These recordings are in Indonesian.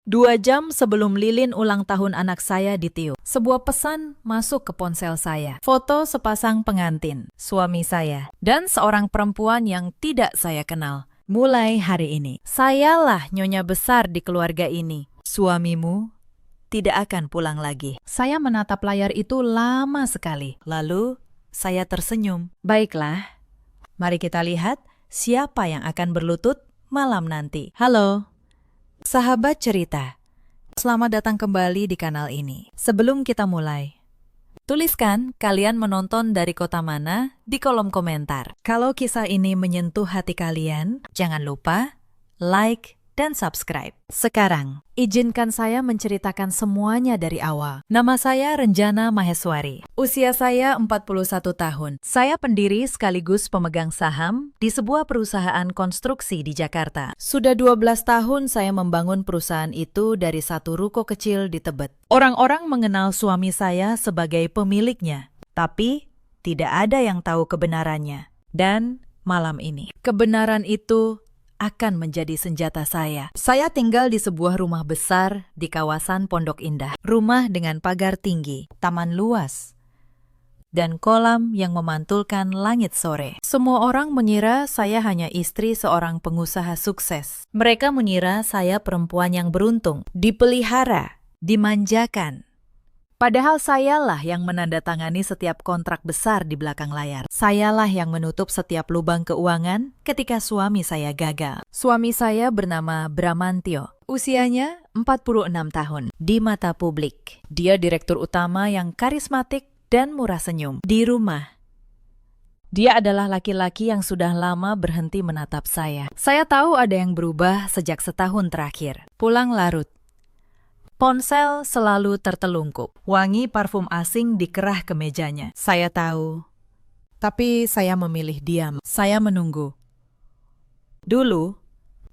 2 jam sebelum lilin ulang tahun anak saya ditiup, sebuah pesan masuk ke ponsel saya. Foto sepasang pengantin, suami saya, dan seorang perempuan yang tidak saya kenal. Mulai hari ini, sayalah nyonya besar di keluarga ini. Suamimu tidak akan pulang lagi. Saya menatap layar itu lama sekali. Lalu, saya tersenyum. Baiklah, mari kita lihat siapa yang akan berlutut malam nanti. Halo. Sahabat cerita, selamat datang kembali di kanal ini. Sebelum kita mulai, tuliskan kalian menonton dari kota mana di kolom komentar. Kalau kisah ini menyentuh hati kalian, jangan lupa like dan subscribe. Sekarang, izinkan saya menceritakan semuanya dari awal. Nama saya Renjana Maheswari. Usia saya 41 tahun. Saya pendiri sekaligus pemegang saham di sebuah perusahaan konstruksi di Jakarta. Sudah 12 tahun saya membangun perusahaan itu dari satu ruko kecil di Tebet. Orang-orang mengenal suami saya sebagai pemiliknya, tapi tidak ada yang tahu kebenarannya. Dan malam ini, kebenaran itu akan menjadi senjata saya. Saya tinggal di sebuah rumah besar di kawasan Pondok Indah. Rumah dengan pagar tinggi, taman luas, dan kolam yang memantulkan langit sore. Semua orang mengira saya hanya istri seorang pengusaha sukses. Mereka mengira saya perempuan yang beruntung, dipelihara, dimanjakan. Padahal sayalah yang menandatangani setiap kontrak besar di belakang layar. Sayalah yang menutup setiap lubang keuangan ketika suami saya gagal. Suami saya bernama Bramantio. Usianya 46 tahun. Di mata publik, dia direktur utama yang karismatik dan murah senyum. Di rumah, dia adalah laki-laki yang sudah lama berhenti menatap saya. Saya tahu ada yang berubah sejak setahun terakhir. Pulang larut, ponsel selalu tertelungkup. Wangi parfum asing dikerah ke mejanya. Saya tahu, tapi saya memilih diam. Saya menunggu. Dulu,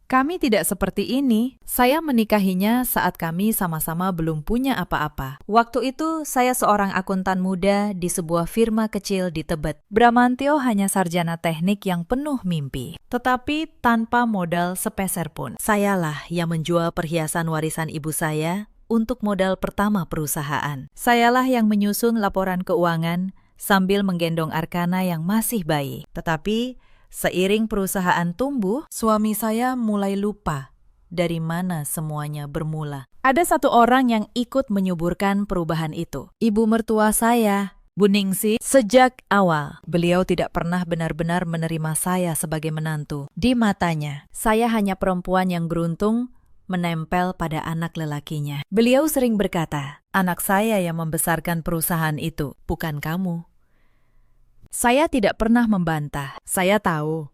kami tidak seperti ini. Saya menikahinya saat kami sama-sama belum punya apa-apa. Waktu itu, saya seorang akuntan muda di sebuah firma kecil di Tebet. Bramantio hanya sarjana teknik yang penuh mimpi, tetapi tanpa modal sepeser pun. Sayalah yang menjual perhiasan warisan ibu saya untuk modal pertama perusahaan. Sayalah yang menyusun laporan keuangan sambil menggendong Arkana yang masih bayi. Tetapi seiring perusahaan tumbuh, suami saya mulai lupa dari mana semuanya bermula. Ada satu orang yang ikut menyuburkan perubahan itu. Ibu mertua saya, Bu Ningsi. Sejak awal, beliau tidak pernah benar-benar menerima saya sebagai menantu. Di matanya, saya hanya perempuan yang beruntung menempel pada anak lelakinya. Beliau sering berkata, anak saya yang membesarkan perusahaan itu, bukan kamu. Saya tidak pernah membantah. Saya tahu,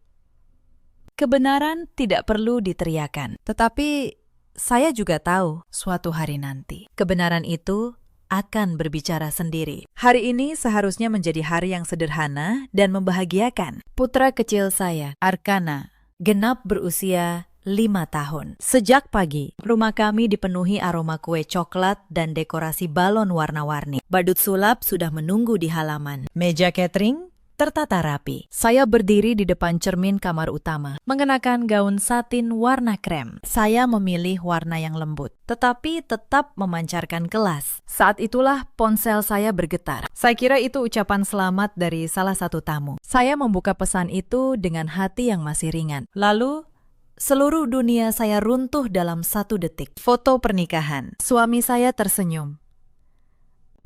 kebenaran tidak perlu diteriakan. Tetapi saya juga tahu suatu hari nanti, kebenaran itu akan berbicara sendiri. Hari ini seharusnya menjadi hari yang sederhana dan membahagiakan. Putra kecil saya, Arkana, genap berusia 5 tahun. Sejak pagi, rumah kami dipenuhi aroma kue coklat dan dekorasi balon warna-warni. Badut sulap sudah menunggu di halaman. Meja catering tertata rapi. Saya berdiri di depan cermin kamar utama, mengenakan gaun satin warna krem. Saya memilih warna yang lembut, tetapi tetap memancarkan kelas. Saat itulah ponsel saya bergetar. Saya kira itu ucapan selamat dari salah satu tamu. Saya membuka pesan itu dengan hati yang masih ringan. Lalu, seluruh dunia saya runtuh dalam 1 detik. Foto pernikahan. Suami saya tersenyum.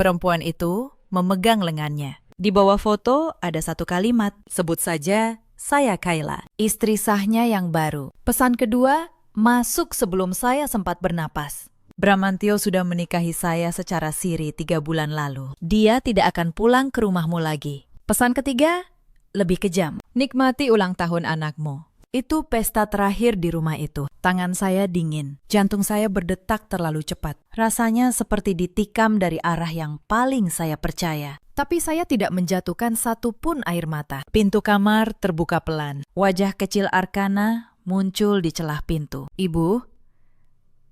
Perempuan itu memegang lengannya. Di bawah foto ada satu kalimat, sebut saja saya Kayla, istri sahnya yang baru. Pesan kedua masuk sebelum saya sempat bernapas. Bramantio sudah menikahi saya secara siri 3 bulan lalu. Dia tidak akan pulang ke rumahmu lagi. Pesan ketiga lebih kejam. Nikmati ulang tahun anakmu. Itu pesta terakhir di rumah itu. Tangan saya dingin. Jantung saya berdetak terlalu cepat. Rasanya seperti ditikam dari arah yang paling saya percaya. Tapi saya tidak menjatuhkan satu pun air mata. Pintu kamar terbuka pelan. Wajah kecil Arkana muncul di celah pintu. Ibu,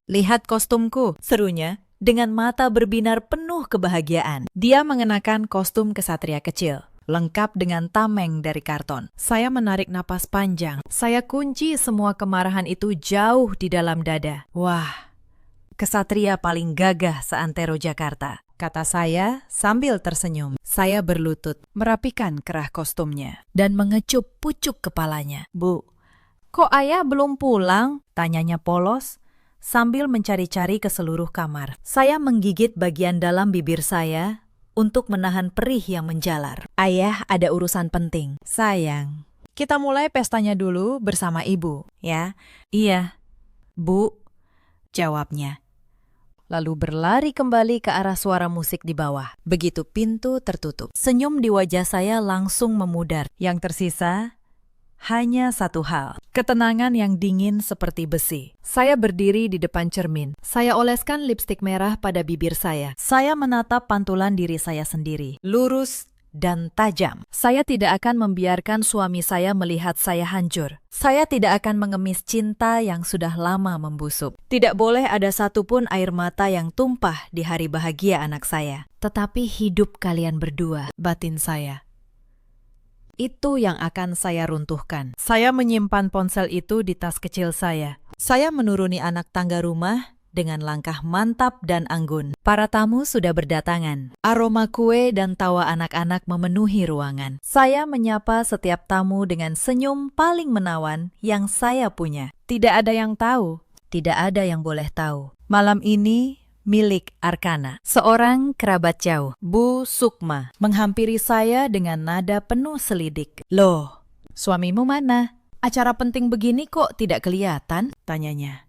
lihat kostumku, serunya dengan mata berbinar penuh kebahagiaan. Dia mengenakan kostum kesatria kecil, lengkap dengan tameng dari karton. Saya menarik napas panjang. Saya kunci semua kemarahan itu jauh di dalam dada. Wah, Kesatria paling gagah seantero Jakarta, kata saya sambil tersenyum. Saya berlutut, merapikan kerah kostumnya, dan mengecup pucuk kepalanya. Bu, kok ayah belum pulang? Tanyanya polos, sambil mencari-cari ke seluruh kamar. Saya menggigit bagian dalam bibir saya untuk menahan perih yang menjalar. Ayah ada urusan penting. Sayang, kita mulai pestanya dulu bersama ibu, ya? Iya, Bu, jawabnya. Lalu berlari kembali ke arah suara musik di bawah. Begitu pintu tertutup, senyum di wajah saya langsung memudar. Yang tersisa hanya satu hal, ketenangan yang dingin seperti besi. Saya berdiri di depan cermin. Saya oleskan lipstik merah pada bibir saya. Saya menatap pantulan diri saya sendiri, lurus dan tajam. Saya tidak akan membiarkan suami saya melihat saya hancur. Saya tidak akan mengemis cinta yang sudah lama membusuk. Tidak boleh ada satupun air mata yang tumpah di hari bahagia anak saya. Tetapi hidup kalian berdua, batin saya. Itu yang akan saya runtuhkan. Saya menyimpan ponsel itu di tas kecil saya. Saya menuruni anak tangga rumah dengan langkah mantap dan anggun. Para tamu sudah berdatangan. Aroma kue dan tawa anak-anak memenuhi ruangan. Saya menyapa setiap tamu dengan senyum paling menawan yang saya punya. Tidak ada yang tahu, tidak ada yang boleh tahu. Malam ini milik Arkana, seorang kerabat jauh. Bu Sukma menghampiri saya dengan nada penuh selidik. Loh, suamimu mana? Acara penting begini kok tidak kelihatan? Tanyanya.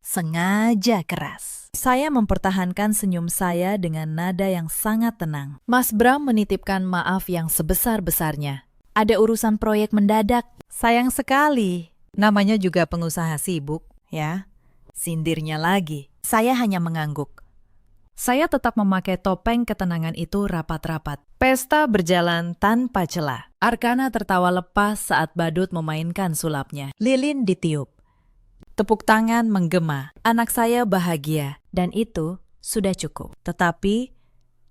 Sengaja keras. Saya mempertahankan senyum saya dengan nada yang sangat tenang. Mas Bram menitipkan maaf yang sebesar-besarnya. Ada urusan proyek mendadak. Sayang sekali. Namanya juga pengusaha sibuk, ya. Sindirnya lagi. Saya hanya mengangguk. Saya tetap memakai topeng ketenangan itu rapat-rapat. Pesta berjalan tanpa celah. Arkana tertawa lepas saat badut memainkan sulapnya. Lilin ditiup. Tepuk tangan menggema. Anak saya bahagia. Dan itu sudah cukup. Tetapi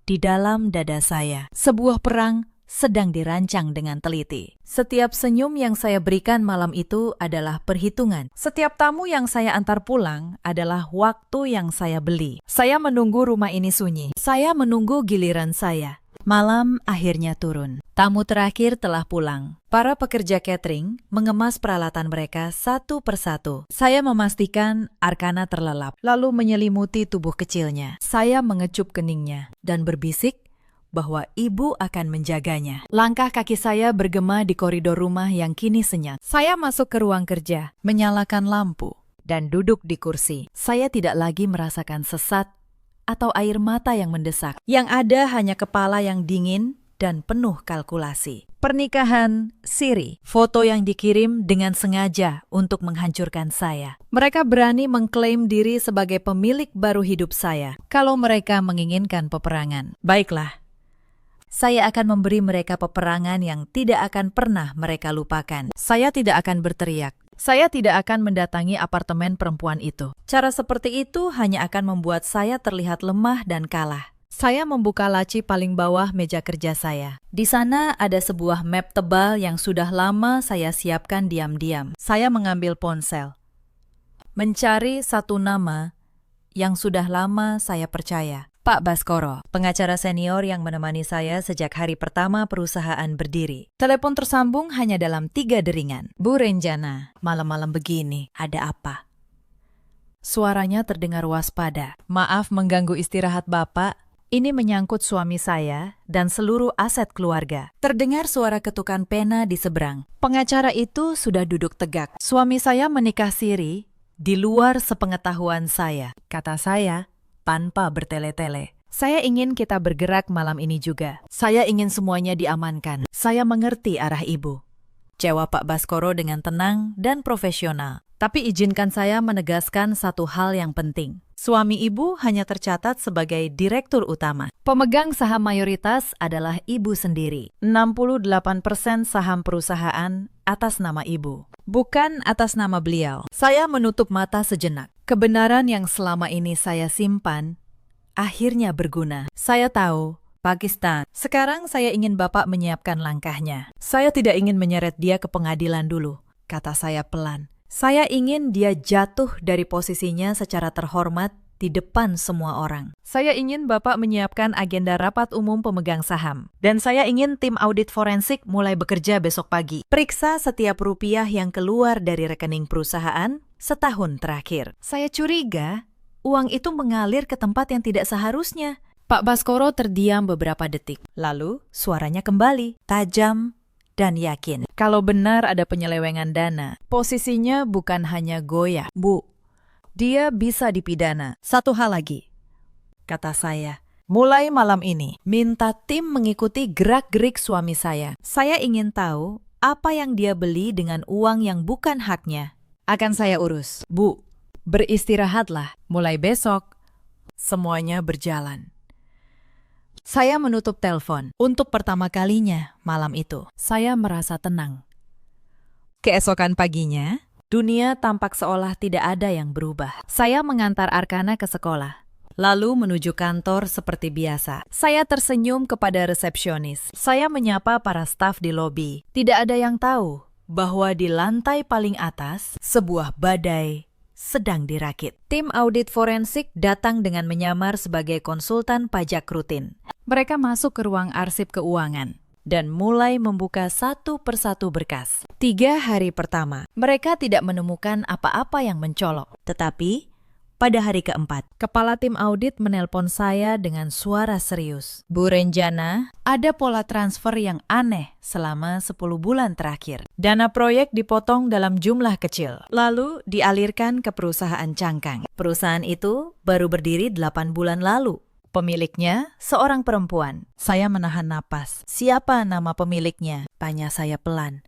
di dalam dada saya, sebuah perang sedang dirancang dengan teliti. Setiap senyum yang saya berikan malam itu adalah perhitungan. Setiap tamu yang saya antar pulang adalah waktu yang saya beli. Saya menunggu rumah ini sunyi. Saya menunggu giliran saya. Malam akhirnya turun. Tamu terakhir telah pulang. Para pekerja catering mengemas peralatan mereka satu persatu. Saya memastikan Arkana terlelap, lalu menyelimuti tubuh kecilnya. Saya mengecup keningnya dan berbisik bahwa ibu akan menjaganya. Langkah kaki saya bergema di koridor rumah yang kini senyap. Saya masuk ke ruang kerja, menyalakan lampu, dan duduk di kursi. Saya tidak lagi merasakan sesat atau air mata yang mendesak. Yang ada hanya kepala yang dingin dan penuh kalkulasi. Pernikahan siri, foto yang dikirim dengan sengaja untuk menghancurkan saya. Mereka berani mengklaim diri sebagai pemilik baru hidup saya kalau mereka menginginkan peperangan. Baiklah. Saya akan memberi mereka peperangan yang tidak akan pernah mereka lupakan. Saya tidak akan berteriak. Saya tidak akan mendatangi apartemen perempuan itu. Cara seperti itu hanya akan membuat saya terlihat lemah dan kalah. Saya membuka laci paling bawah meja kerja saya. Di sana ada sebuah map tebal yang sudah lama saya siapkan diam-diam. Saya mengambil ponsel. Mencari satu nama yang sudah lama saya percaya. Pak Baskoro, pengacara senior yang menemani saya sejak hari pertama perusahaan berdiri. Telepon tersambung hanya dalam 3 deringan. Bu Renjana, malam-malam begini, ada apa? Suaranya terdengar waspada. Maaf mengganggu istirahat Bapak. Ini menyangkut suami saya dan seluruh aset keluarga. Terdengar suara ketukan pena di seberang. Pengacara itu sudah duduk tegak. Suami saya menikah siri di luar sepengetahuan saya, kata saya tanpa bertele-tele. Saya ingin kita bergerak malam ini juga. Saya ingin semuanya diamankan. Saya mengerti arah ibu. Jawab Pak Baskoro dengan tenang dan profesional. Tapi izinkan saya menegaskan satu hal yang penting. Suami ibu hanya tercatat sebagai direktur utama. Pemegang saham mayoritas adalah ibu sendiri. 68% saham perusahaan atas nama ibu, bukan atas nama beliau. Saya menutup mata sejenak. Kebenaran yang selama ini saya simpan akhirnya berguna. Saya tahu, Pakistan. Sekarang saya ingin Bapak menyiapkan langkahnya. Saya tidak ingin menyeret dia ke pengadilan dulu, kata saya pelan. Saya ingin dia jatuh dari posisinya secara terhormat di depan semua orang. Saya ingin Bapak menyiapkan agenda rapat umum pemegang saham. Dan saya ingin tim audit forensik mulai bekerja besok pagi. Periksa setiap rupiah yang keluar dari rekening perusahaan setahun terakhir. Saya curiga uang itu mengalir ke tempat yang tidak seharusnya. Pak Baskoro terdiam beberapa detik. Lalu suaranya kembali, tajam dan yakin. Kalau benar ada penyelewengan dana, posisinya bukan hanya goyah. Bu, dia bisa dipidana. Satu hal lagi, kata saya. Mulai malam ini, minta tim mengikuti gerak-gerik suami saya. Saya ingin tahu apa yang dia beli dengan uang yang bukan haknya. Akan saya urus. Bu, beristirahatlah. Mulai besok, semuanya berjalan. Saya menutup telepon. Untuk pertama kalinya malam itu, saya merasa tenang. Keesokan paginya, dunia tampak seolah tidak ada yang berubah. Saya mengantar Arkana ke sekolah, lalu menuju kantor seperti biasa. Saya tersenyum kepada resepsionis. Saya menyapa para staf di lobi. Tidak ada yang tahu bahwa di lantai paling atas, sebuah badai sedang dirakit. Tim audit forensik datang dengan menyamar sebagai konsultan pajak rutin. Mereka masuk ke ruang arsip keuangan dan mulai membuka satu persatu berkas. 3 hari pertama, mereka tidak menemukan apa-apa yang mencolok. Tetapi, pada hari keempat, kepala tim audit menelpon saya dengan suara serius. Bu Renjana, ada pola transfer yang aneh selama 10 bulan terakhir. Dana proyek dipotong dalam jumlah kecil, lalu dialirkan ke perusahaan cangkang. Perusahaan itu baru berdiri 8 bulan lalu. Pemiliknya seorang perempuan. Saya menahan napas. Siapa nama pemiliknya? Tanya saya pelan.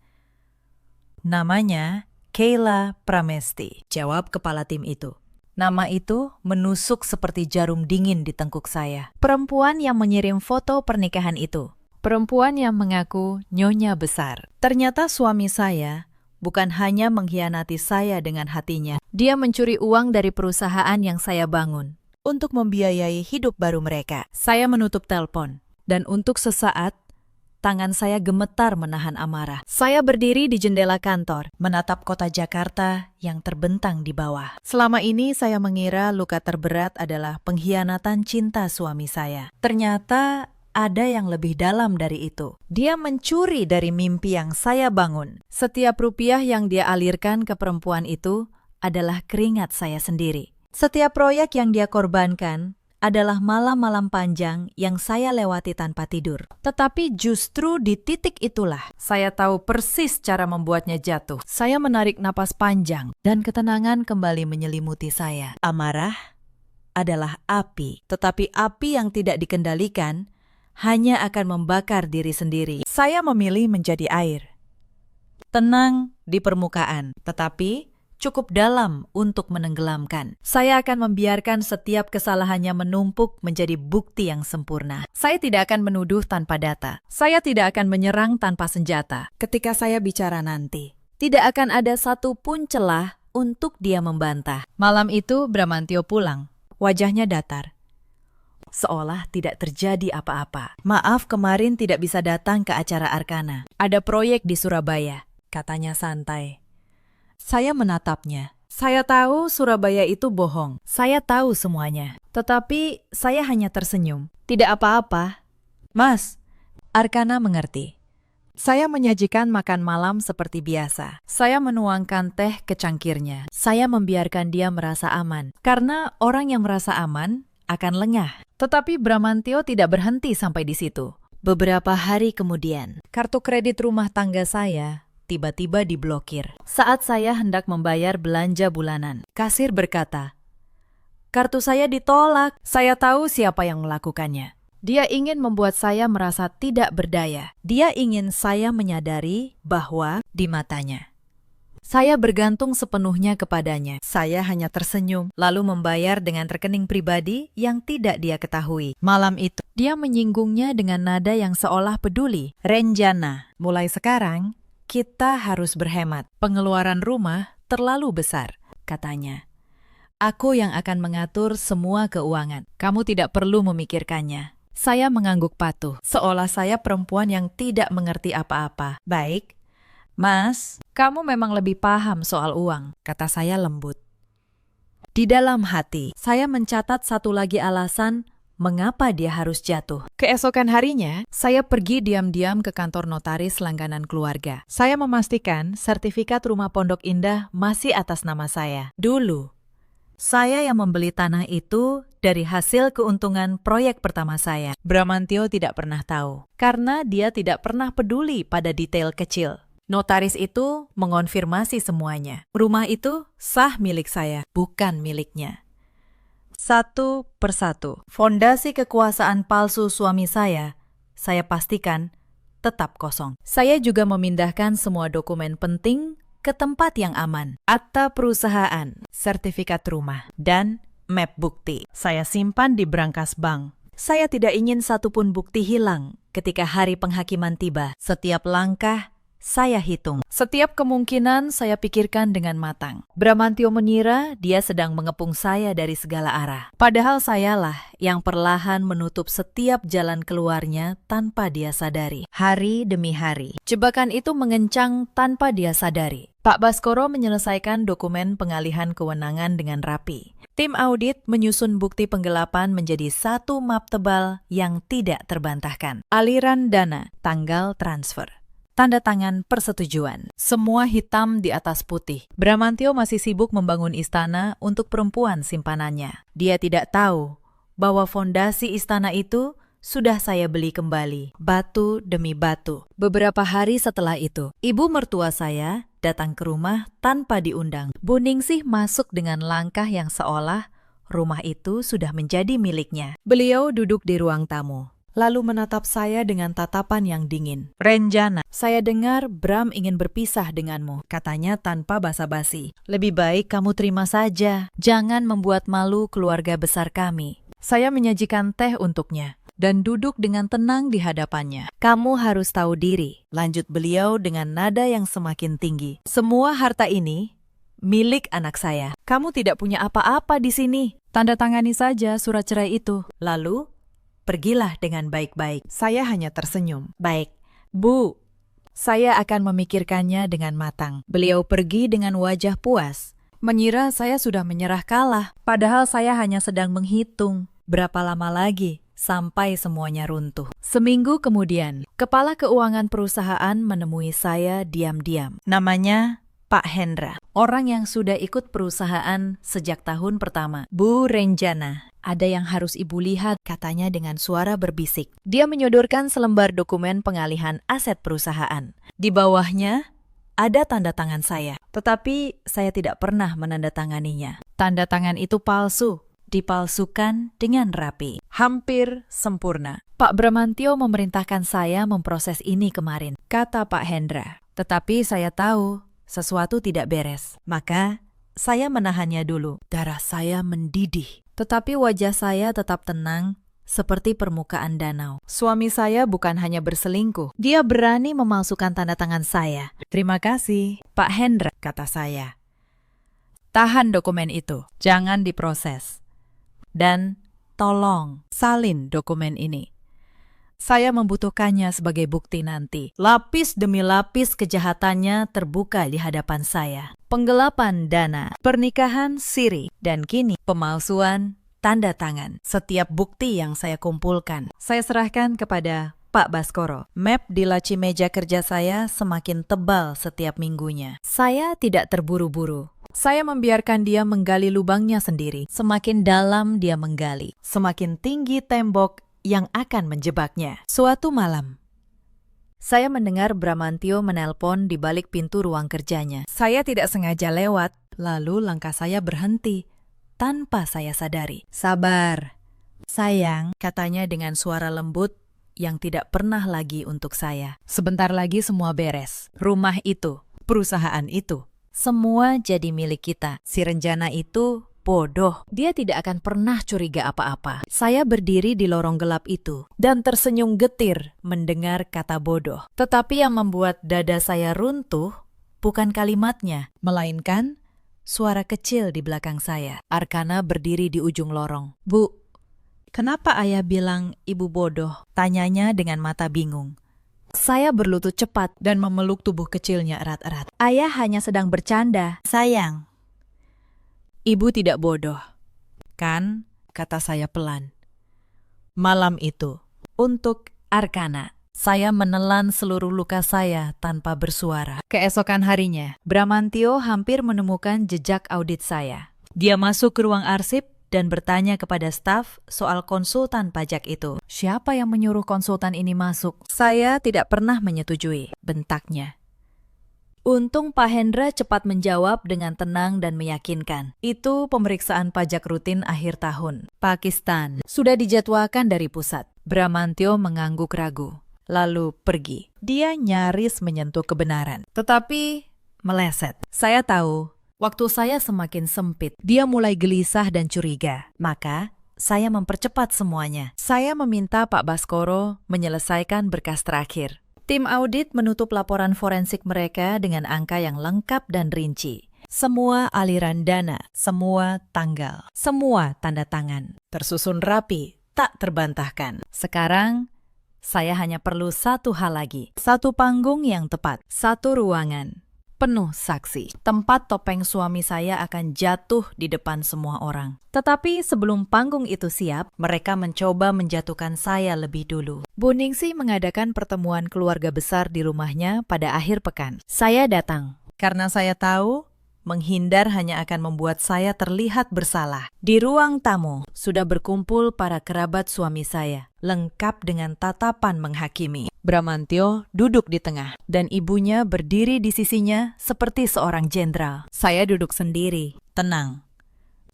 Namanya Kayla Pramesti, jawab kepala tim itu. Nama itu menusuk seperti jarum dingin di tengkuk saya. Perempuan yang mengirim foto pernikahan itu. Perempuan yang mengaku nyonya besar. Ternyata suami saya bukan hanya mengkhianati saya dengan hatinya. Dia mencuri uang dari perusahaan yang saya bangun untuk membiayai hidup baru mereka. Saya menutup telepon, dan untuk sesaat, tangan saya gemetar menahan amarah. Saya berdiri di jendela kantor, menatap kota Jakarta yang terbentang di bawah. Selama ini saya mengira luka terberat adalah pengkhianatan cinta suami saya. Ternyata ada yang lebih dalam dari itu. Dia mencuri dari mimpi yang saya bangun. Setiap rupiah yang dia alirkan ke perempuan itu adalah keringat saya sendiri. Setiap proyek yang dia korbankan adalah malam-malam panjang yang saya lewati tanpa tidur. Tetapi justru di titik itulah saya tahu persis cara membuatnya jatuh. Saya menarik napas panjang dan ketenangan kembali menyelimuti saya. Amarah adalah api, tetapi api yang tidak dikendalikan hanya akan membakar diri sendiri. Saya memilih menjadi air. Tenang di permukaan, tetapi cukup dalam untuk menenggelamkan. Saya akan membiarkan setiap kesalahannya menumpuk menjadi bukti yang sempurna. Saya tidak akan menuduh tanpa data. Saya tidak akan menyerang tanpa senjata. Ketika saya bicara nanti, tidak akan ada satupun celah untuk dia membantah. Malam itu Bramantio pulang. Wajahnya datar, seolah tidak terjadi apa-apa. Maaf kemarin tidak bisa datang ke acara Arkana. Ada proyek di Surabaya, katanya santai. Saya menatapnya. Saya tahu Surabaya itu bohong. Saya tahu semuanya. Tetapi saya hanya tersenyum. Tidak apa-apa. Mas, Arkana mengerti. Saya menyajikan makan malam seperti biasa. Saya menuangkan teh ke cangkirnya. Saya membiarkan dia merasa aman. Karena orang yang merasa aman akan lengah. Tetapi Bramantio tidak berhenti sampai di situ. Beberapa hari kemudian, kartu kredit rumah tangga saya tiba-tiba diblokir. Saat saya hendak membayar belanja bulanan, kasir berkata, "Kartu saya ditolak." Saya tahu siapa yang melakukannya. Dia ingin membuat saya merasa tidak berdaya. Dia ingin saya menyadari bahwa di matanya saya bergantung sepenuhnya kepadanya. Saya hanya tersenyum, lalu membayar dengan rekening pribadi yang tidak dia ketahui. Malam itu, dia menyinggungnya dengan nada yang seolah peduli. "Renjana, mulai sekarang kita harus berhemat. Pengeluaran rumah terlalu besar," katanya. "Aku yang akan mengatur semua keuangan. Kamu tidak perlu memikirkannya." Saya mengangguk patuh, seolah saya perempuan yang tidak mengerti apa-apa. "Baik, Mas, kamu memang lebih paham soal uang," kata saya lembut. Di dalam hati, saya mencatat satu lagi alasan mengapa dia harus jatuh. Keesokan harinya, saya pergi diam-diam ke kantor notaris langganan keluarga. Saya memastikan sertifikat rumah Pondok Indah masih atas nama saya. Dulu, saya yang membeli tanah itu dari hasil keuntungan proyek pertama saya. Bramantio tidak pernah tahu, karena dia tidak pernah peduli pada detail kecil. Notaris itu mengonfirmasi semuanya. Rumah itu sah milik saya, bukan miliknya. Satu persatu, fondasi kekuasaan palsu suami saya pastikan tetap kosong. Saya juga memindahkan semua dokumen penting ke tempat yang aman. Akta perusahaan, sertifikat rumah, dan map bukti. Saya simpan di brankas bank. Saya tidak ingin satupun bukti hilang ketika hari penghakiman tiba. Setiap langkah saya hitung. Setiap kemungkinan saya pikirkan dengan matang. Bramantio mengira dia sedang mengepung saya dari segala arah. Padahal sayalah yang perlahan menutup setiap jalan keluarnya tanpa dia sadari. Hari demi hari. Jebakan itu mengencang tanpa dia sadari. Pak Baskoro menyelesaikan dokumen pengalihan kewenangan dengan rapi. Tim audit menyusun bukti penggelapan menjadi satu map tebal yang tidak terbantahkan. Aliran dana, tanggal transfer, tanda tangan persetujuan. Semua hitam di atas putih. Bramantio masih sibuk membangun istana untuk perempuan simpanannya. Dia tidak tahu bahwa fondasi istana itu sudah saya beli kembali, batu demi batu. Beberapa hari setelah itu, ibu mertua saya datang ke rumah tanpa diundang. Bu Ningsih masuk dengan langkah yang seolah rumah itu sudah menjadi miliknya. Beliau duduk di ruang tamu, lalu menatap saya dengan tatapan yang dingin. "Renjana, saya dengar Bram ingin berpisah denganmu," katanya tanpa basa-basi. "Lebih baik kamu terima saja. Jangan membuat malu keluarga besar kami." Saya menyajikan teh untuknya dan duduk dengan tenang di hadapannya. "Kamu harus tahu diri," lanjut beliau dengan nada yang semakin tinggi. "Semua harta ini milik anak saya. Kamu tidak punya apa-apa di sini. Tanda tangani saja surat cerai itu. Lalu pergilah dengan baik-baik." Saya hanya tersenyum. "Baik, Bu. Saya akan memikirkannya dengan matang." Beliau pergi dengan wajah puas, mengira saya sudah menyerah kalah. Padahal saya hanya sedang menghitung berapa lama lagi sampai semuanya runtuh. Seminggu kemudian, kepala keuangan perusahaan menemui saya diam-diam. Namanya Pak Hendra, orang yang sudah ikut perusahaan sejak tahun pertama. "Bu Renjana, ada yang harus Ibu lihat," katanya dengan suara berbisik. Dia menyodorkan selembar dokumen pengalihan aset perusahaan. Di bawahnya ada tanda tangan saya, tetapi saya tidak pernah menandatanganinya. Tanda tangan itu palsu, dipalsukan dengan rapi, hampir sempurna. "Pak Bramantio memerintahkan saya memproses ini kemarin," kata Pak Hendra. "Tetapi saya tahu sesuatu tidak beres, maka saya menahannya dulu." Darah saya mendidih, tetapi wajah saya tetap tenang seperti permukaan danau. Suami saya bukan hanya berselingkuh, dia berani memalsukan tanda tangan saya. "Terima kasih, Pak Hendra," kata saya. "Tahan dokumen itu, jangan diproses. Dan tolong salin dokumen ini. Saya membutuhkannya sebagai bukti nanti." Lapis demi lapis kejahatannya terbuka di hadapan saya. Penggelapan dana, pernikahan siri, dan kini pemalsuan tanda tangan. Setiap bukti yang saya kumpulkan, saya serahkan kepada Pak Baskoro. Map di laci meja kerja saya semakin tebal setiap minggunya. Saya tidak terburu-buru. Saya membiarkan dia menggali lubangnya sendiri. Semakin dalam dia menggali, semakin tinggi tembok yang akan menjebaknya. Suatu malam, saya mendengar Bramantio menelpon di balik pintu ruang kerjanya. Saya tidak sengaja lewat, lalu langkah saya berhenti tanpa saya sadari. "Sabar, sayang," katanya dengan suara lembut yang tidak pernah lagi untuk saya. "Sebentar lagi semua beres. Rumah itu, perusahaan itu, semua jadi milik kita. Si Renjana itu bodoh. Dia tidak akan pernah curiga apa-apa." Saya berdiri di lorong gelap itu dan tersenyum getir mendengar kata bodoh. Tetapi yang membuat dada saya runtuh bukan kalimatnya, melainkan suara kecil di belakang saya. Arkana berdiri di ujung lorong. "Bu, kenapa ayah bilang ibu bodoh?" tanyanya dengan mata bingung. Saya berlutut cepat dan memeluk tubuh kecilnya erat-erat. "Ayah hanya sedang bercanda, sayang." Ibu tidak bodoh. Kan, kata saya pelan. Malam itu, untuk Arkana, saya menelan seluruh luka saya tanpa bersuara. Keesokan harinya, Bramantio hampir menemukan jejak audit saya. Dia masuk ke ruang arsip dan bertanya kepada staf soal konsultan pajak itu. Siapa yang menyuruh konsultan ini masuk? Saya tidak pernah menyetujui, bentaknya. Untung Pak Hendra cepat menjawab dengan tenang dan meyakinkan. Itu pemeriksaan pajak rutin akhir tahun. Pakistan sudah dijadwalkan dari pusat. Bramantio mengangguk ragu, lalu pergi. Dia nyaris menyentuh kebenaran, tetapi meleset. Saya tahu, waktu saya semakin sempit. Dia mulai gelisah dan curiga. Maka, saya mempercepat semuanya. Saya meminta Pak Baskoro menyelesaikan berkas terakhir. Tim audit menutup laporan forensik mereka dengan angka yang lengkap dan rinci. Semua aliran dana, semua tanggal, semua tanda tangan. Tersusun rapi, tak terbantahkan. Sekarang, saya hanya perlu satu hal lagi. Satu panggung yang tepat, satu ruangan penuh saksi. Tempat topeng suami saya akan jatuh di depan semua orang. Tetapi sebelum panggung itu siap, mereka mencoba menjatuhkan saya lebih dulu. Bu Ningsih mengadakan pertemuan keluarga besar di rumahnya pada akhir pekan. Saya datang, karena saya tahu menghindar hanya akan membuat saya terlihat bersalah. Di ruang tamu, sudah berkumpul para kerabat suami saya, lengkap dengan tatapan menghakimi. Bramantio duduk di tengah, dan ibunya berdiri di sisinya seperti seorang jenderal. Saya duduk sendiri, tenang,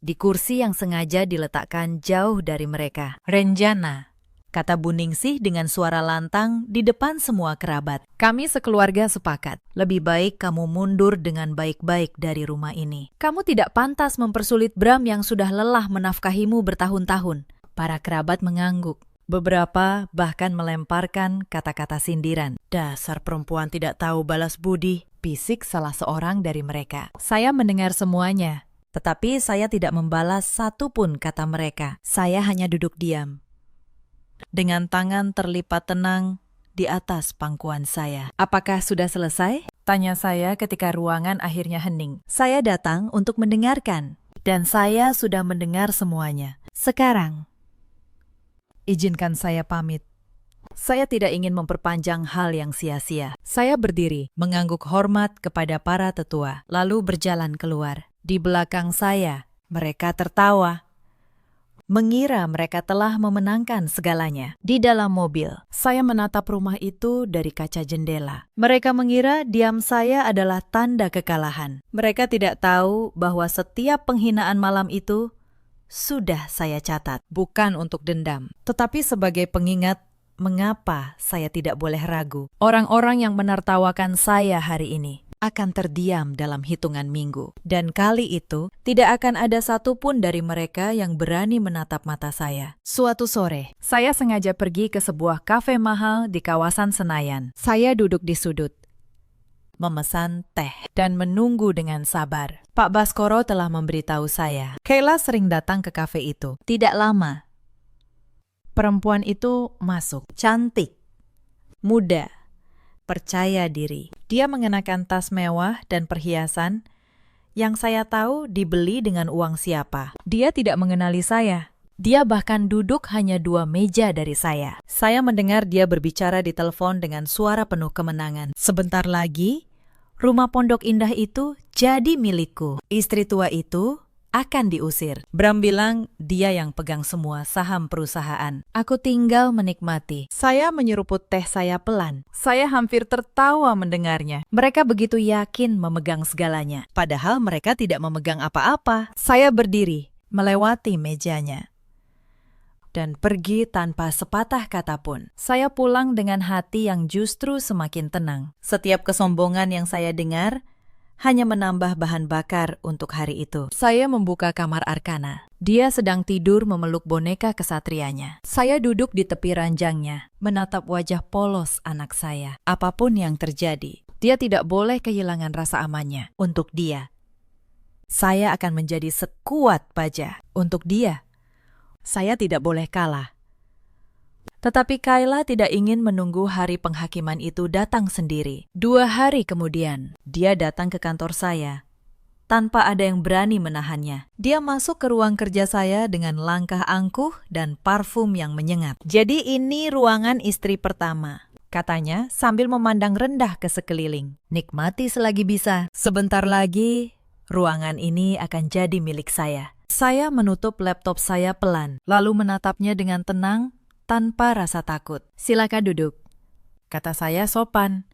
di kursi yang sengaja diletakkan jauh dari mereka. Renjana, kata Bu Ningsih dengan suara lantang di depan semua kerabat. Kami sekeluarga sepakat, lebih baik kamu mundur dengan baik-baik dari rumah ini. Kamu tidak pantas mempersulit Bram yang sudah lelah menafkahimu bertahun-tahun. Para kerabat mengangguk. Beberapa bahkan melemparkan kata-kata sindiran. Dasar perempuan tidak tahu balas budi, bisik salah seorang dari mereka. Saya mendengar semuanya, tetapi saya tidak membalas satupun kata mereka. Saya hanya duduk diam, dengan tangan terlipat tenang di atas pangkuan saya. Apakah sudah selesai? Tanya saya ketika ruangan akhirnya hening. Saya datang untuk mendengarkan, dan saya sudah mendengar semuanya. Sekarang, izinkan saya pamit. Saya tidak ingin memperpanjang hal yang sia-sia. Saya berdiri, mengangguk hormat kepada para tetua, lalu berjalan keluar. Di belakang saya, mereka tertawa, mengira mereka telah memenangkan segalanya. Di dalam mobil, saya menatap rumah itu dari kaca jendela. Mereka mengira diam saya adalah tanda kekalahan. Mereka tidak tahu bahwa setiap penghinaan malam itu sudah saya catat, bukan untuk dendam, tetapi sebagai pengingat mengapa saya tidak boleh ragu. Orang-orang yang menertawakan saya hari ini akan terdiam dalam hitungan minggu. Dan kali itu, tidak akan ada satupun dari mereka yang berani menatap mata saya. Suatu sore, saya sengaja pergi ke sebuah kafe mahal di kawasan Senayan. Saya duduk di sudut, memesan teh, dan menunggu dengan sabar. Pak Baskoro telah memberitahu saya, Kayla sering datang ke kafe itu. Tidak lama, perempuan itu masuk. Cantik, muda, percaya diri. Dia mengenakan tas mewah dan perhiasan yang saya tahu dibeli dengan uang siapa. Dia tidak mengenali saya. Dia bahkan duduk hanya 2 meja dari saya. Saya mendengar dia berbicara di telepon dengan suara penuh kemenangan. Sebentar lagi, rumah pondok indah itu jadi milikku. Istri tua itu akan diusir. Bram bilang dia yang pegang semua saham perusahaan. Aku tinggal menikmati. Saya menyeruput teh saya pelan. Saya hampir tertawa mendengarnya. Mereka begitu yakin memegang segalanya, padahal mereka tidak memegang apa-apa. Saya berdiri, melewati mejanya, dan pergi tanpa sepatah kata pun. Saya pulang dengan hati yang justru semakin tenang. Setiap kesombongan yang saya dengar hanya menambah bahan bakar untuk hari itu. Saya membuka kamar Arkana. Dia sedang tidur memeluk boneka kesatrianya. Saya duduk di tepi ranjangnya, menatap wajah polos anak saya. Apapun yang terjadi, dia tidak boleh kehilangan rasa amannya. Untuk dia, saya akan menjadi sekuat baja. Untuk dia, saya tidak boleh kalah. Tetapi Kayla tidak ingin menunggu hari penghakiman itu datang sendiri. 2 hari kemudian, dia datang ke kantor saya tanpa ada yang berani menahannya. Dia masuk ke ruang kerja saya dengan langkah angkuh dan parfum yang menyengat. "Jadi ini ruangan istri pertama," katanya sambil memandang rendah ke sekeliling. "Nikmati selagi bisa. Sebentar lagi, ruangan ini akan jadi milik saya." Saya menutup laptop saya pelan, lalu menatapnya dengan tenang tanpa rasa takut. "Silakan duduk," kata saya sopan.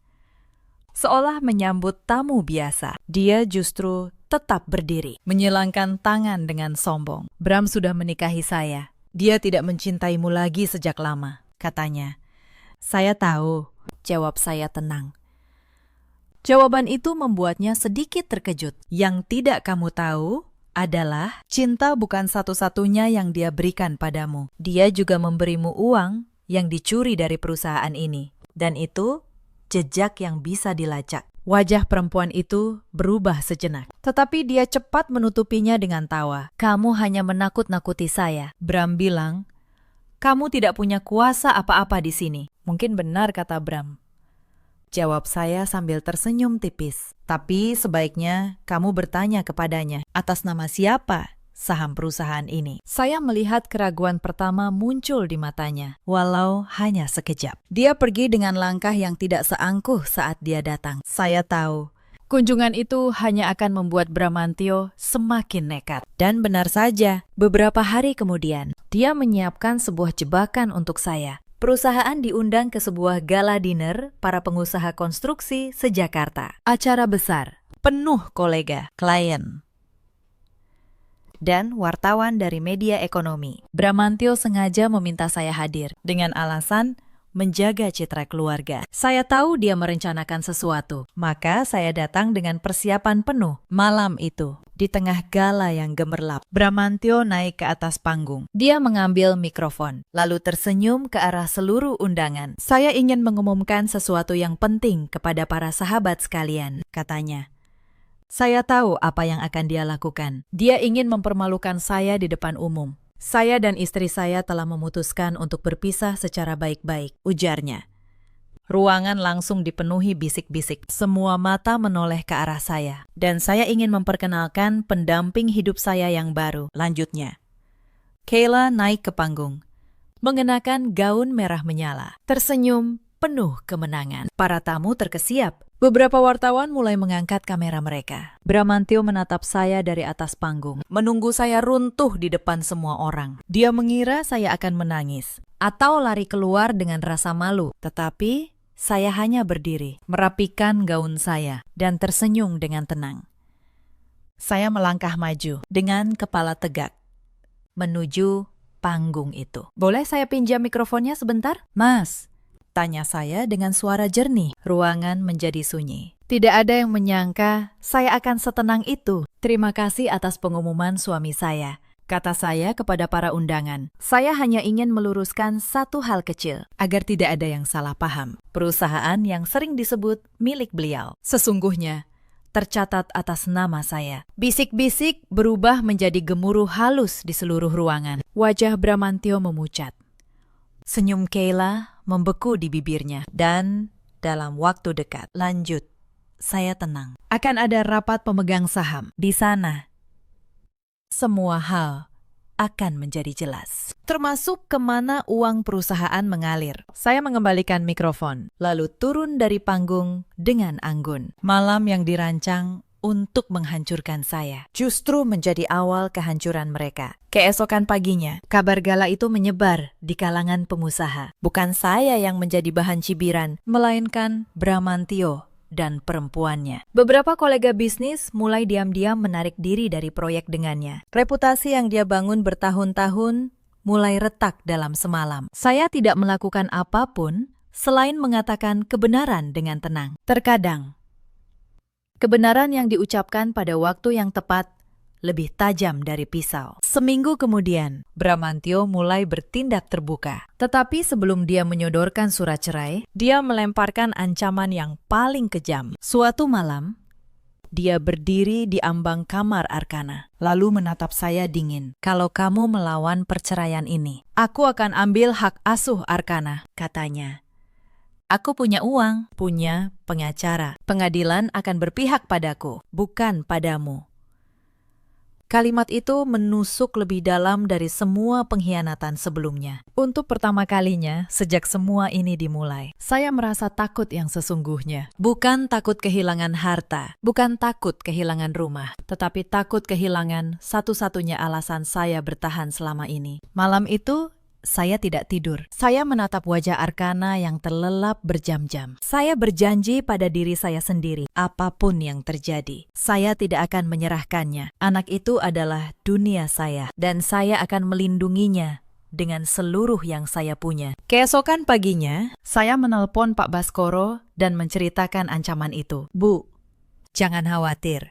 Seolah menyambut tamu biasa, dia justru tetap berdiri, menyilangkan tangan dengan sombong. "Bram sudah menikahi saya. Dia tidak mencintaimu lagi sejak lama," katanya. "Saya tahu," jawab saya tenang. Jawaban itu membuatnya sedikit terkejut. "Yang tidak kamu tahu adalah cinta bukan satu-satunya yang dia berikan padamu. Dia juga memberimu uang yang dicuri dari perusahaan ini. Dan itu jejak yang bisa dilacak." Wajah perempuan itu berubah sejenak, tetapi dia cepat menutupinya dengan tawa. "Kamu hanya menakut-nakuti saya," Bram bilang. "Kamu tidak punya kuasa apa-apa di sini." "Mungkin benar," kata Bram. Jawab saya sambil tersenyum tipis. "Tapi sebaiknya kamu bertanya kepadanya, atas nama siapa saham perusahaan ini?" Saya melihat keraguan pertama muncul di matanya, walau hanya sekejap. Dia pergi dengan langkah yang tidak seangkuh saat dia datang. Saya tahu, kunjungan itu hanya akan membuat Bramantio semakin nekat. Dan benar saja, beberapa hari kemudian, dia menyiapkan sebuah jebakan untuk saya. Perusahaan diundang ke sebuah gala dinner para pengusaha konstruksi se-Jakarta. Acara besar, penuh kolega, klien, dan wartawan dari media ekonomi. Bramantio sengaja meminta saya hadir dengan alasan menjaga citra keluarga. Saya tahu dia merencanakan sesuatu, maka saya datang dengan persiapan penuh. Malam itu, di tengah gala yang gemerlap, Bramantio naik ke atas panggung. Dia mengambil mikrofon, lalu tersenyum ke arah seluruh undangan. "Saya ingin mengumumkan sesuatu yang penting kepada para sahabat sekalian," katanya. Saya tahu apa yang akan dia lakukan. Dia ingin mempermalukan saya di depan umum. "Saya dan istri saya telah memutuskan untuk berpisah secara baik-baik," ujarnya. Ruangan langsung dipenuhi bisik-bisik. Semua mata menoleh ke arah saya. "Dan saya ingin memperkenalkan pendamping hidup saya yang baru," lanjutnya. Kayla naik ke panggung, mengenakan gaun merah menyala, tersenyum penuh kemenangan. Para tamu terkesiap. Beberapa wartawan mulai mengangkat kamera mereka. Bramantio menatap saya dari atas panggung, menunggu saya runtuh di depan semua orang. Dia mengira saya akan menangis atau lari keluar dengan rasa malu, tetapi saya hanya berdiri, merapikan gaun saya, dan tersenyum dengan tenang. Saya melangkah maju dengan kepala tegak menuju panggung itu. "Boleh saya pinjam mikrofonnya sebentar, Mas?" tanya saya dengan suara jernih. Ruangan menjadi sunyi. Tidak ada yang menyangka saya akan setenang itu. "Terima kasih atas pengumuman suami saya," kata saya kepada para undangan. "Saya hanya ingin meluruskan satu hal kecil, agar tidak ada yang salah paham. Perusahaan yang sering disebut milik beliau sesungguhnya tercatat atas nama saya." Bisik-bisik berubah menjadi gemuruh halus di seluruh ruangan. Wajah Bramantio memucat. Senyum Kayla membeku di bibirnya. "Dan dalam waktu dekat," lanjut saya tenang, "akan ada rapat pemegang saham. Di sana, semua hal akan menjadi jelas. Termasuk kemana uang perusahaan mengalir." Saya mengembalikan mikrofon, lalu turun dari panggung dengan anggun. Malam yang dirancang untuk menghancurkan saya justru menjadi awal kehancuran mereka. Keesokan paginya, kabar gala itu menyebar di kalangan pengusaha. Bukan saya yang menjadi bahan cibiran, melainkan Bramantio dan perempuannya. Beberapa kolega bisnis mulai diam-diam menarik diri dari proyek dengannya. Reputasi yang dia bangun bertahun-tahun mulai retak dalam semalam. Saya tidak melakukan apapun selain mengatakan kebenaran dengan tenang. Terkadang, kebenaran yang diucapkan pada waktu yang tepat lebih tajam dari pisau. Seminggu kemudian, Bramantio mulai bertindak terbuka. Tetapi sebelum dia menyodorkan surat cerai, dia melemparkan ancaman yang paling kejam. Suatu malam, dia berdiri di ambang kamar Arkana, lalu menatap saya dingin. "Kalau kamu melawan perceraian ini, aku akan ambil hak asuh Arkana," katanya. "Aku punya uang, punya pengacara. Pengadilan akan berpihak padaku, bukan padamu. Kalimat itu menusuk lebih dalam dari semua pengkhianatan sebelumnya. Untuk pertama kalinya sejak semua ini dimulai, saya merasa takut yang sesungguhnya. Bukan takut kehilangan harta, bukan takut kehilangan rumah, tetapi takut kehilangan satu-satunya alasan saya bertahan selama ini. Malam itu, saya tidak tidur. Saya menatap wajah Arkana yang terlelap berjam-jam. Saya berjanji pada diri saya sendiri, apapun yang terjadi, saya tidak akan menyerahkannya. Anak itu adalah dunia saya, dan saya akan melindunginya dengan seluruh yang saya punya. Keesokan paginya, saya menelpon Pak Baskoro dan menceritakan ancaman itu. "Bu, jangan khawatir,"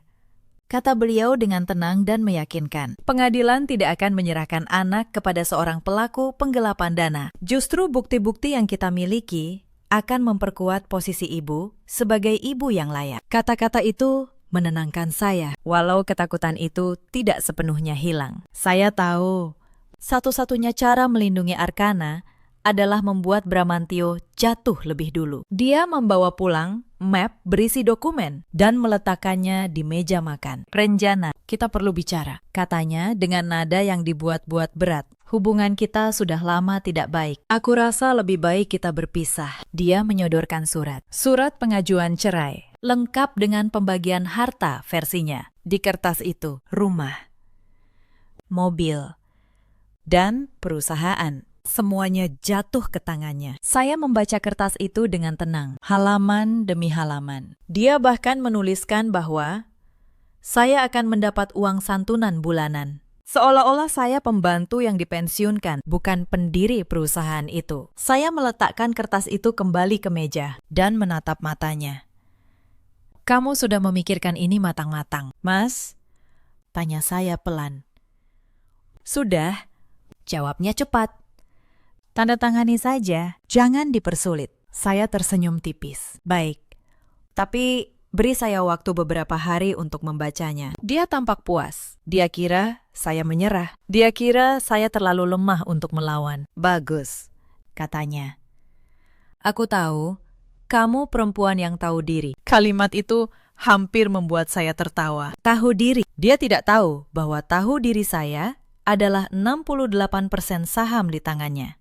kata beliau dengan tenang dan meyakinkan. Pengadilan tidak akan menyerahkan anak kepada seorang pelaku penggelapan dana. Justru bukti-bukti yang kita miliki akan memperkuat posisi ibu sebagai ibu yang layak. Kata-kata itu menenangkan saya, walau ketakutan itu tidak sepenuhnya hilang. Saya tahu, satu-satunya cara melindungi Arkana adalah membuat Bramantio jatuh lebih dulu. Dia membawa pulang map berisi dokumen dan meletakkannya di meja makan. "Renjana, kita perlu bicara," katanya dengan nada yang dibuat-buat berat. "Hubungan kita sudah lama tidak baik. Aku rasa lebih baik kita berpisah." Dia menyodorkan surat. Surat pengajuan cerai, lengkap dengan pembagian harta versinya. Di kertas itu, rumah, mobil, dan perusahaan. Semuanya jatuh ke tangannya. Saya membaca kertas itu dengan tenang, halaman demi halaman. Dia bahkan menuliskan bahwa saya akan mendapat uang santunan bulanan. Seolah-olah saya pembantu yang dipensiunkan, bukan pendiri perusahaan itu. Saya meletakkan kertas itu kembali ke meja dan menatap matanya. "Kamu sudah memikirkan ini matang-matang, Mas?" tanya saya pelan. "Sudah," jawabnya cepat. "Tanda tangani saja, jangan dipersulit." Saya tersenyum tipis. "Baik, tapi beri saya waktu beberapa hari untuk membacanya." Dia tampak puas. Dia kira saya menyerah. Dia kira saya terlalu lemah untuk melawan. "Bagus," katanya. "Aku tahu, kamu perempuan yang tahu diri." Kalimat itu hampir membuat saya tertawa. Tahu diri. Dia tidak tahu bahwa tahu diri saya adalah 68% saham di tangannya.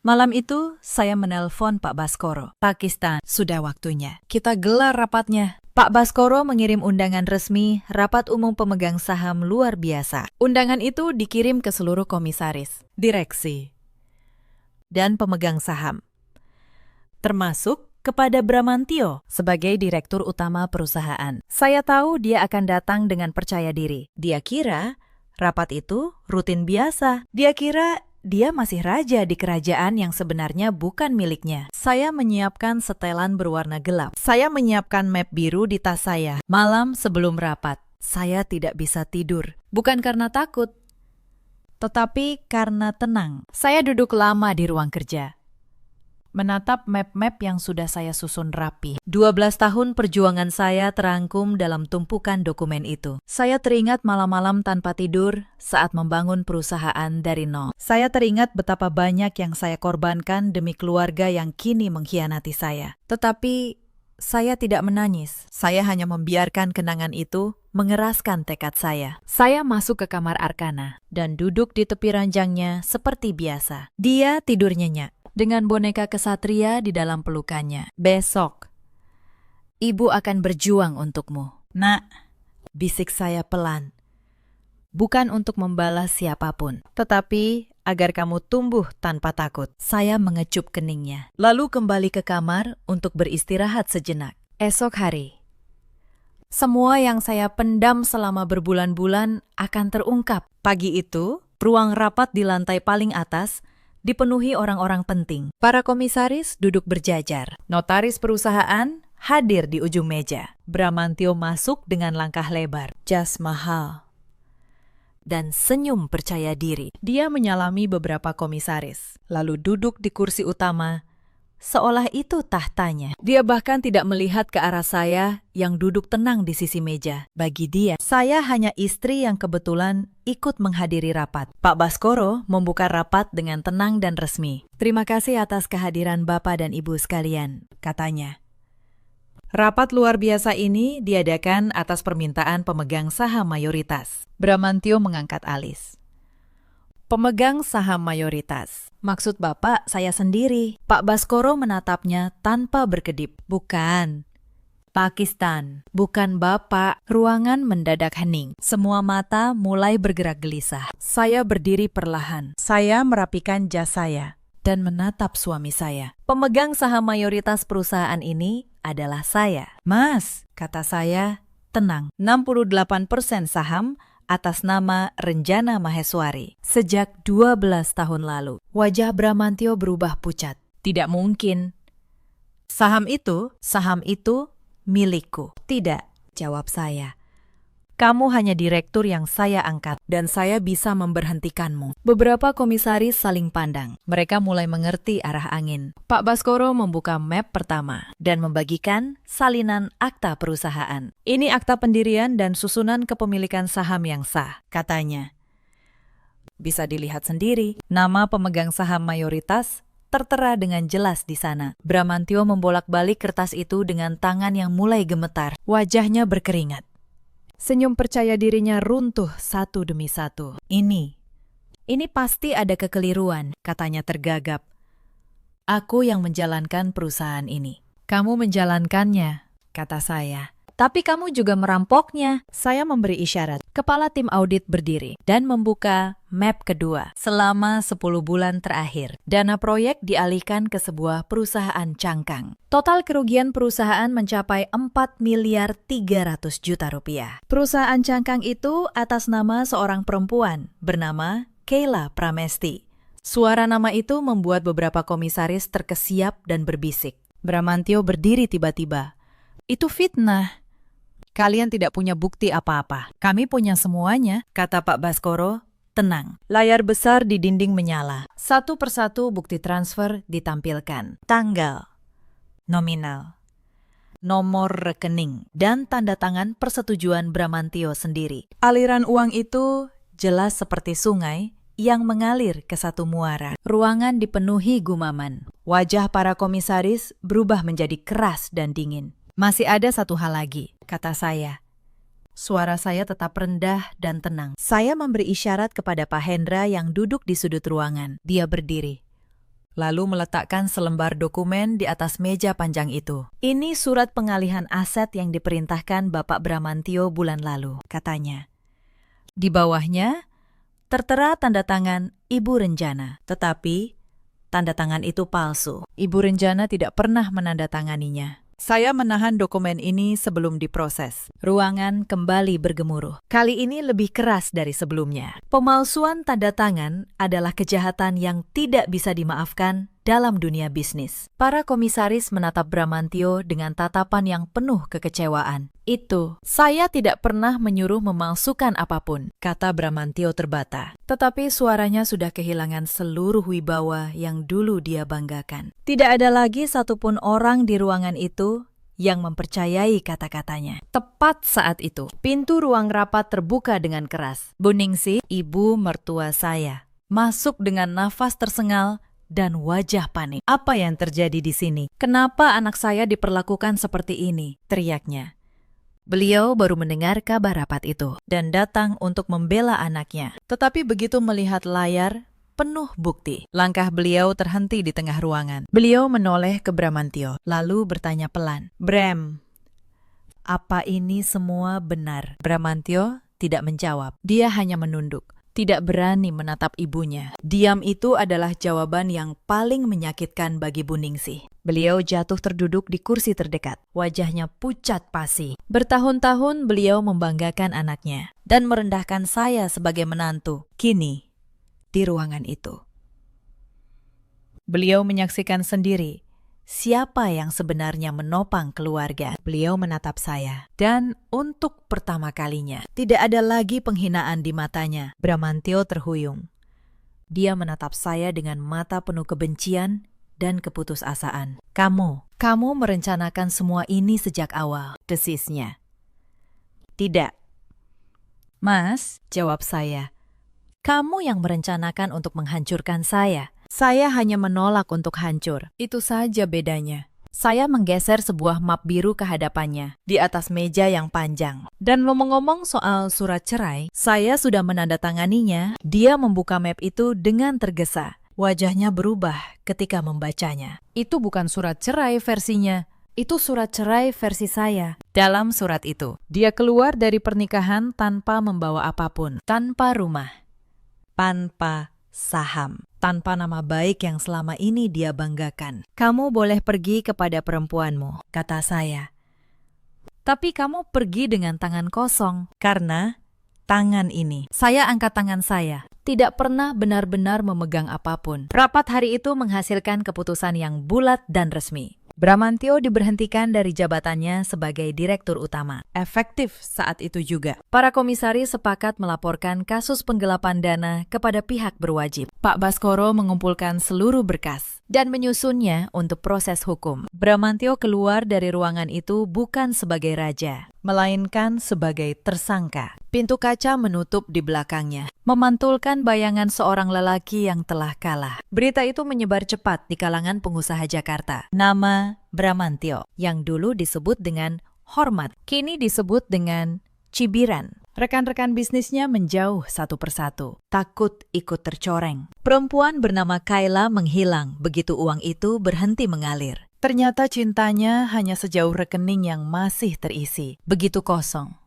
Malam itu, saya menelpon Pak Baskoro. "Pakistan, sudah waktunya. Kita gelar rapatnya." Pak Baskoro mengirim undangan resmi rapat umum pemegang saham luar biasa. Undangan itu dikirim ke seluruh komisaris, direksi, dan pemegang saham, termasuk kepada Bramantio sebagai direktur utama perusahaan. Saya tahu dia akan datang dengan percaya diri. Dia kira rapat itu rutin biasa. Dia kira dia masih raja di kerajaan yang sebenarnya bukan miliknya. Saya menyiapkan setelan berwarna gelap. Saya menyiapkan map biru di tas saya. Malam sebelum rapat, saya tidak bisa tidur. Bukan karena takut, tetapi karena tenang. Saya duduk lama di ruang kerja, menatap map-map yang sudah saya susun rapi. 12 tahun perjuangan saya terangkum dalam tumpukan dokumen itu. Saya teringat malam-malam tanpa tidur saat membangun perusahaan dari nol. Saya teringat betapa banyak yang saya korbankan demi keluarga yang kini mengkhianati saya. Tetapi saya tidak menangis. Saya hanya membiarkan kenangan itu mengeraskan tekad saya. Saya masuk ke kamar Arkana dan duduk di tepi ranjangnya seperti biasa. Dia tidur nyenyak dengan boneka kesatria di dalam pelukannya. "Besok, ibu akan berjuang untukmu, Nak," bisik saya pelan. "Bukan untuk membalas siapapun, tetapi agar kamu tumbuh tanpa takut." Saya mengecup keningnya, lalu kembali ke kamar untuk beristirahat sejenak. Esok hari, semua yang saya pendam selama berbulan-bulan akan terungkap. Pagi itu, ruang rapat di lantai paling atas dipenuhi orang-orang penting. Para komisaris duduk berjajar. Notaris perusahaan hadir di ujung meja. Bramantio masuk dengan langkah lebar, jas mahal, dan senyum percaya diri. Dia menyalami beberapa komisaris, lalu duduk di kursi utama, seolah itu tahtanya. Dia bahkan tidak melihat ke arah saya yang duduk tenang di sisi meja. Bagi dia, saya hanya istri yang kebetulan ikut menghadiri rapat. Pak Baskoro membuka rapat dengan tenang dan resmi. "Terima kasih atas kehadiran Bapak dan Ibu sekalian," katanya. Rapat luar biasa ini diadakan atas permintaan pemegang saham mayoritas. Bramantyo mengangkat alis. Pemegang saham mayoritas. Maksud Bapak, saya sendiri. Pak Baskoro menatapnya tanpa berkedip. Bukan. Pakistan. Bukan Bapak. Ruangan mendadak hening. Semua mata mulai bergerak gelisah. Saya berdiri perlahan. Saya merapikan jas saya dan menatap suami saya. Pemegang saham mayoritas perusahaan ini adalah saya. Mas, kata saya, tenang. 68% saham atas nama Renjana Maheswari sejak 12 tahun lalu. Wajah Bramantyo berubah pucat. Tidak mungkin. Saham itu milikku. Tidak, jawab saya. Kamu hanya direktur yang saya angkat, dan saya bisa memberhentikanmu. Beberapa komisaris saling pandang. Mereka mulai mengerti arah angin. Pak Baskoro membuka map pertama dan membagikan salinan akta perusahaan. Ini akta pendirian dan susunan kepemilikan saham yang sah, katanya. Bisa dilihat sendiri, nama pemegang saham mayoritas tertera dengan jelas di sana. Bramantyo membolak-balik kertas itu dengan tangan yang mulai gemetar. Wajahnya berkeringat. Senyum percaya dirinya runtuh satu demi satu. Ini pasti ada kekeliruan, katanya tergagap. Aku yang menjalankan perusahaan ini. Kamu menjalankannya, kata saya. Tapi kamu juga merampoknya. Saya memberi isyarat. Kepala tim audit berdiri dan membuka map kedua. Selama 10 bulan terakhir, dana proyek dialihkan ke sebuah perusahaan cangkang. Total kerugian perusahaan mencapai 4 miliar 300 juta rupiah. Perusahaan cangkang itu atas nama seorang perempuan bernama Keila Pramesti. Suara nama itu membuat beberapa komisaris terkesiap dan berbisik. Bramantyo berdiri tiba-tiba. Itu fitnah. Kalian tidak punya bukti apa-apa. Kami punya semuanya, kata Pak Baskoro. Tenang. Layar besar di dinding menyala. Satu persatu bukti transfer ditampilkan. Tanggal, nominal, nomor rekening, dan tanda tangan persetujuan Bramantyo sendiri. Aliran uang itu jelas seperti sungai yang mengalir ke satu muara. Ruangan dipenuhi gumaman. Wajah para komisaris berubah menjadi keras dan dingin. Masih ada satu hal lagi, kata saya. Suara saya tetap rendah dan tenang. Saya memberi isyarat kepada Pak Hendra yang duduk di sudut ruangan. Dia berdiri, lalu meletakkan selembar dokumen di atas meja panjang itu. Ini surat pengalihan aset yang diperintahkan Bapak Bramantyo bulan lalu, katanya. Di bawahnya tertera tanda tangan Ibu Renjana, tetapi tanda tangan itu palsu. Ibu Renjana tidak pernah menandatanganinya. Saya menahan dokumen ini sebelum diproses. Ruangan kembali bergemuruh. Kali ini lebih keras dari sebelumnya. Pemalsuan tanda tangan adalah kejahatan yang tidak bisa dimaafkan dalam dunia bisnis. Para komisaris menatap Bramantyo dengan tatapan yang penuh kekecewaan. Saya tidak pernah menyuruh memalsukan apapun, kata Bramantyo terbata. Tetapi suaranya sudah kehilangan seluruh wibawa yang dulu dia banggakan. Tidak ada lagi satupun orang di ruangan itu yang mempercayai kata-katanya. Tepat saat itu, pintu ruang rapat terbuka dengan keras. Bu Ningsih, ibu mertua saya, masuk dengan nafas tersengal dan wajah panik. Apa yang terjadi di sini? Kenapa anak saya diperlakukan seperti ini? Teriaknya. Beliau baru mendengar kabar rapat itu dan datang untuk membela anaknya. Tetapi begitu melihat layar penuh bukti, langkah beliau terhenti di tengah ruangan. Beliau menoleh ke Bramantyo, lalu bertanya pelan, "Bram, apa ini semua benar?" Bramantyo tidak menjawab. Dia hanya menunduk, tidak berani menatap ibunya. Diam itu adalah jawaban yang paling menyakitkan bagi Bu Ningsih. Beliau jatuh terduduk di kursi terdekat. Wajahnya pucat pasi. Bertahun-tahun beliau membanggakan anaknya dan merendahkan saya sebagai menantu. Kini, di ruangan itu, beliau menyaksikan sendiri siapa yang sebenarnya menopang keluarga. Beliau menatap saya, dan untuk pertama kalinya, tidak ada lagi penghinaan di matanya. Bramantyo terhuyung. Dia menatap saya dengan mata penuh kebencian dan keputusasaan. Kamu merencanakan semua ini sejak awal, desisnya. Tidak. Mas, jawab saya. Kamu yang merencanakan untuk menghancurkan saya. Saya hanya menolak untuk hancur. Itu saja bedanya. Saya menggeser sebuah map biru ke hadapannya, di atas meja yang panjang. Dan ngomong-ngomong soal surat cerai, saya sudah menandatanganinya. Dia membuka map itu dengan tergesa. Wajahnya berubah ketika membacanya. Itu bukan surat cerai versinya. Itu surat cerai versi saya. Dalam surat itu, dia keluar dari pernikahan tanpa membawa apapun. Tanpa rumah. Tanpa saham. Tanpa nama baik yang selama ini dia banggakan. Kamu boleh pergi kepada perempuanmu, kata saya. Tapi kamu pergi dengan tangan kosong, karena tangan ini. Saya angkat tangan saya. Tidak pernah benar-benar memegang apapun. Rapat hari itu menghasilkan keputusan yang bulat dan resmi. Bramantyo diberhentikan dari jabatannya sebagai direktur utama. Efektif saat itu juga. Para komisaris sepakat melaporkan kasus penggelapan dana kepada pihak berwajib. Pak Baskoro mengumpulkan seluruh berkas dan menyusunnya untuk proses hukum. Bramantyo keluar dari ruangan itu bukan sebagai raja, melainkan sebagai tersangka. Pintu kaca menutup di belakangnya, memantulkan bayangan seorang lelaki yang telah kalah. Berita itu menyebar cepat di kalangan pengusaha Jakarta. Nama Bramantyo, yang dulu disebut dengan Hormat, kini disebut dengan Cibiran. Rekan-rekan bisnisnya menjauh satu persatu, takut ikut tercoreng. Perempuan bernama Kayla menghilang begitu uang itu berhenti mengalir. Ternyata cintanya hanya sejauh rekening yang masih terisi, begitu kosong.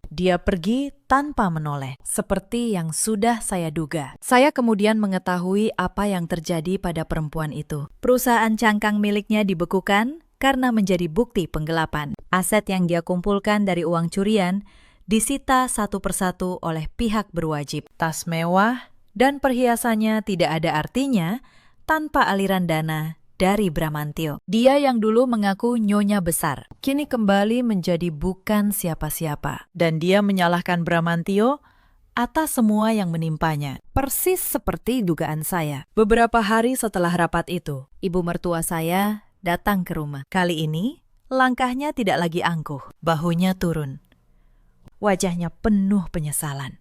Dia pergi tanpa menoleh, seperti yang sudah saya duga. Saya kemudian mengetahui apa yang terjadi pada perempuan itu. Perusahaan cangkang miliknya dibekukan karena menjadi bukti penggelapan. Aset yang dia kumpulkan dari uang curian disita satu persatu oleh pihak berwajib. Tas mewah dan perhiasannya tidak ada artinya tanpa aliran dana dari Bramantyo. Dia yang dulu mengaku nyonya besar, kini kembali menjadi bukan siapa-siapa. Dan dia menyalahkan Bramantyo atas semua yang menimpanya. Persis seperti dugaan saya. Beberapa hari setelah rapat itu, ibu mertua saya datang ke rumah. Kali ini, langkahnya tidak lagi angkuh, bahunya turun. Wajahnya penuh penyesalan.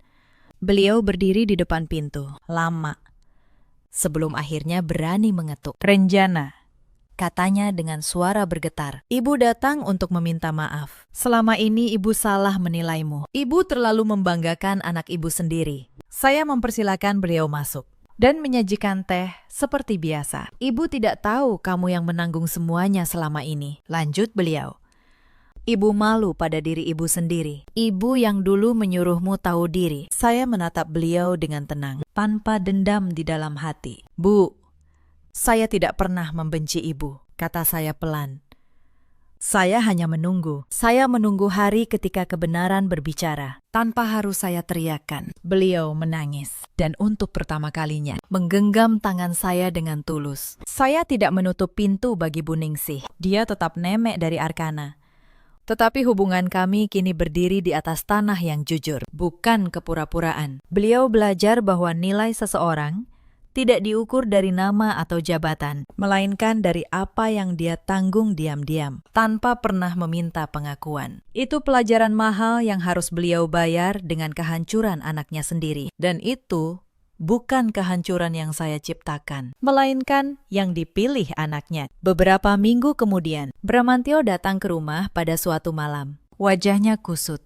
Beliau berdiri di depan pintu, lama. Sebelum akhirnya berani mengetuk. "Renjana," katanya dengan suara bergetar. "Ibu datang untuk meminta maaf. Selama ini ibu salah menilaimu. Ibu terlalu membanggakan anak ibu sendiri." Saya mempersilakan beliau masuk dan menyajikan teh seperti biasa. "Ibu tidak tahu kamu yang menanggung semuanya selama ini," lanjut beliau. "Ibu malu pada diri ibu sendiri. Ibu yang dulu menyuruhmu tahu diri." Saya menatap beliau dengan tenang, tanpa dendam di dalam hati. "Bu, saya tidak pernah membenci ibu," kata saya pelan. "Saya hanya menunggu. Saya menunggu hari ketika kebenaran berbicara, tanpa harus saya teriakkan." Beliau menangis, dan untuk pertama kalinya, menggenggam tangan saya dengan tulus. Saya tidak menutup pintu bagi Bu Ningsih. Dia tetap nemek dari Arkana. Tetapi hubungan kami kini berdiri di atas tanah yang jujur, bukan kepura-puraan. Beliau belajar bahwa nilai seseorang tidak diukur dari nama atau jabatan, melainkan dari apa yang dia tanggung diam-diam, tanpa pernah meminta pengakuan. Itu pelajaran mahal yang harus beliau bayar dengan kehancuran anaknya sendiri. Dan itu bukan kehancuran yang saya ciptakan, melainkan yang dipilih anaknya. Beberapa minggu kemudian, Bramantyo datang ke rumah pada suatu malam. Wajahnya kusut.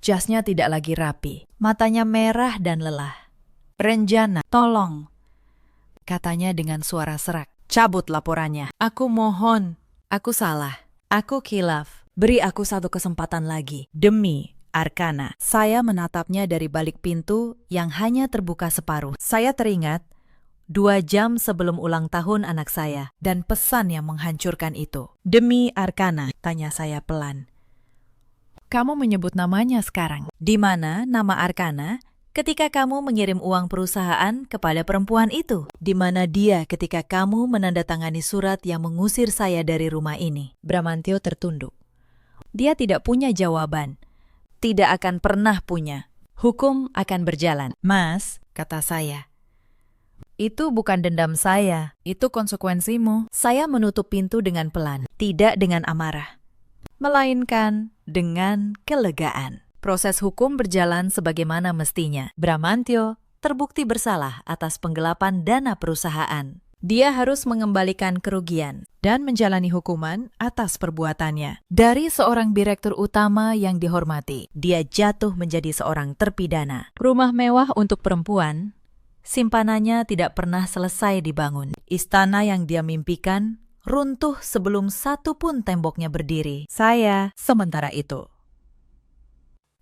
Jasnya tidak lagi rapi. Matanya merah dan lelah. "Renjana, tolong," katanya dengan suara serak. "Cabut laporannya. Aku mohon. Aku salah. Aku khilaf. Beri aku satu kesempatan lagi. Demi Arkana." Saya menatapnya dari balik pintu yang hanya terbuka separuh. Saya teringat 2 jam sebelum ulang tahun anak saya dan pesan yang menghancurkan itu. "Demi Arkana," tanya saya pelan. "Kamu menyebut namanya sekarang. Di mana nama Arkana ketika kamu mengirim uang perusahaan kepada perempuan itu? Di mana dia ketika kamu menandatangani surat yang mengusir saya dari rumah ini?" Bramantyo tertunduk. Dia tidak punya jawaban. Tidak akan pernah punya. Hukum akan berjalan. "Mas," kata saya, "itu bukan dendam saya, itu konsekuensimu." Saya menutup pintu dengan pelan, tidak dengan amarah, melainkan dengan kelegaan. Proses hukum berjalan sebagaimana mestinya. Bramantyo terbukti bersalah atas penggelapan dana perusahaan. Dia harus mengembalikan kerugian dan menjalani hukuman atas perbuatannya. Dari seorang direktur utama yang dihormati, dia jatuh menjadi seorang terpidana. Rumah mewah untuk perempuan, simpanannya tidak pernah selesai dibangun. Istana yang dia mimpikan runtuh sebelum satu pun temboknya berdiri. Saya, sementara itu,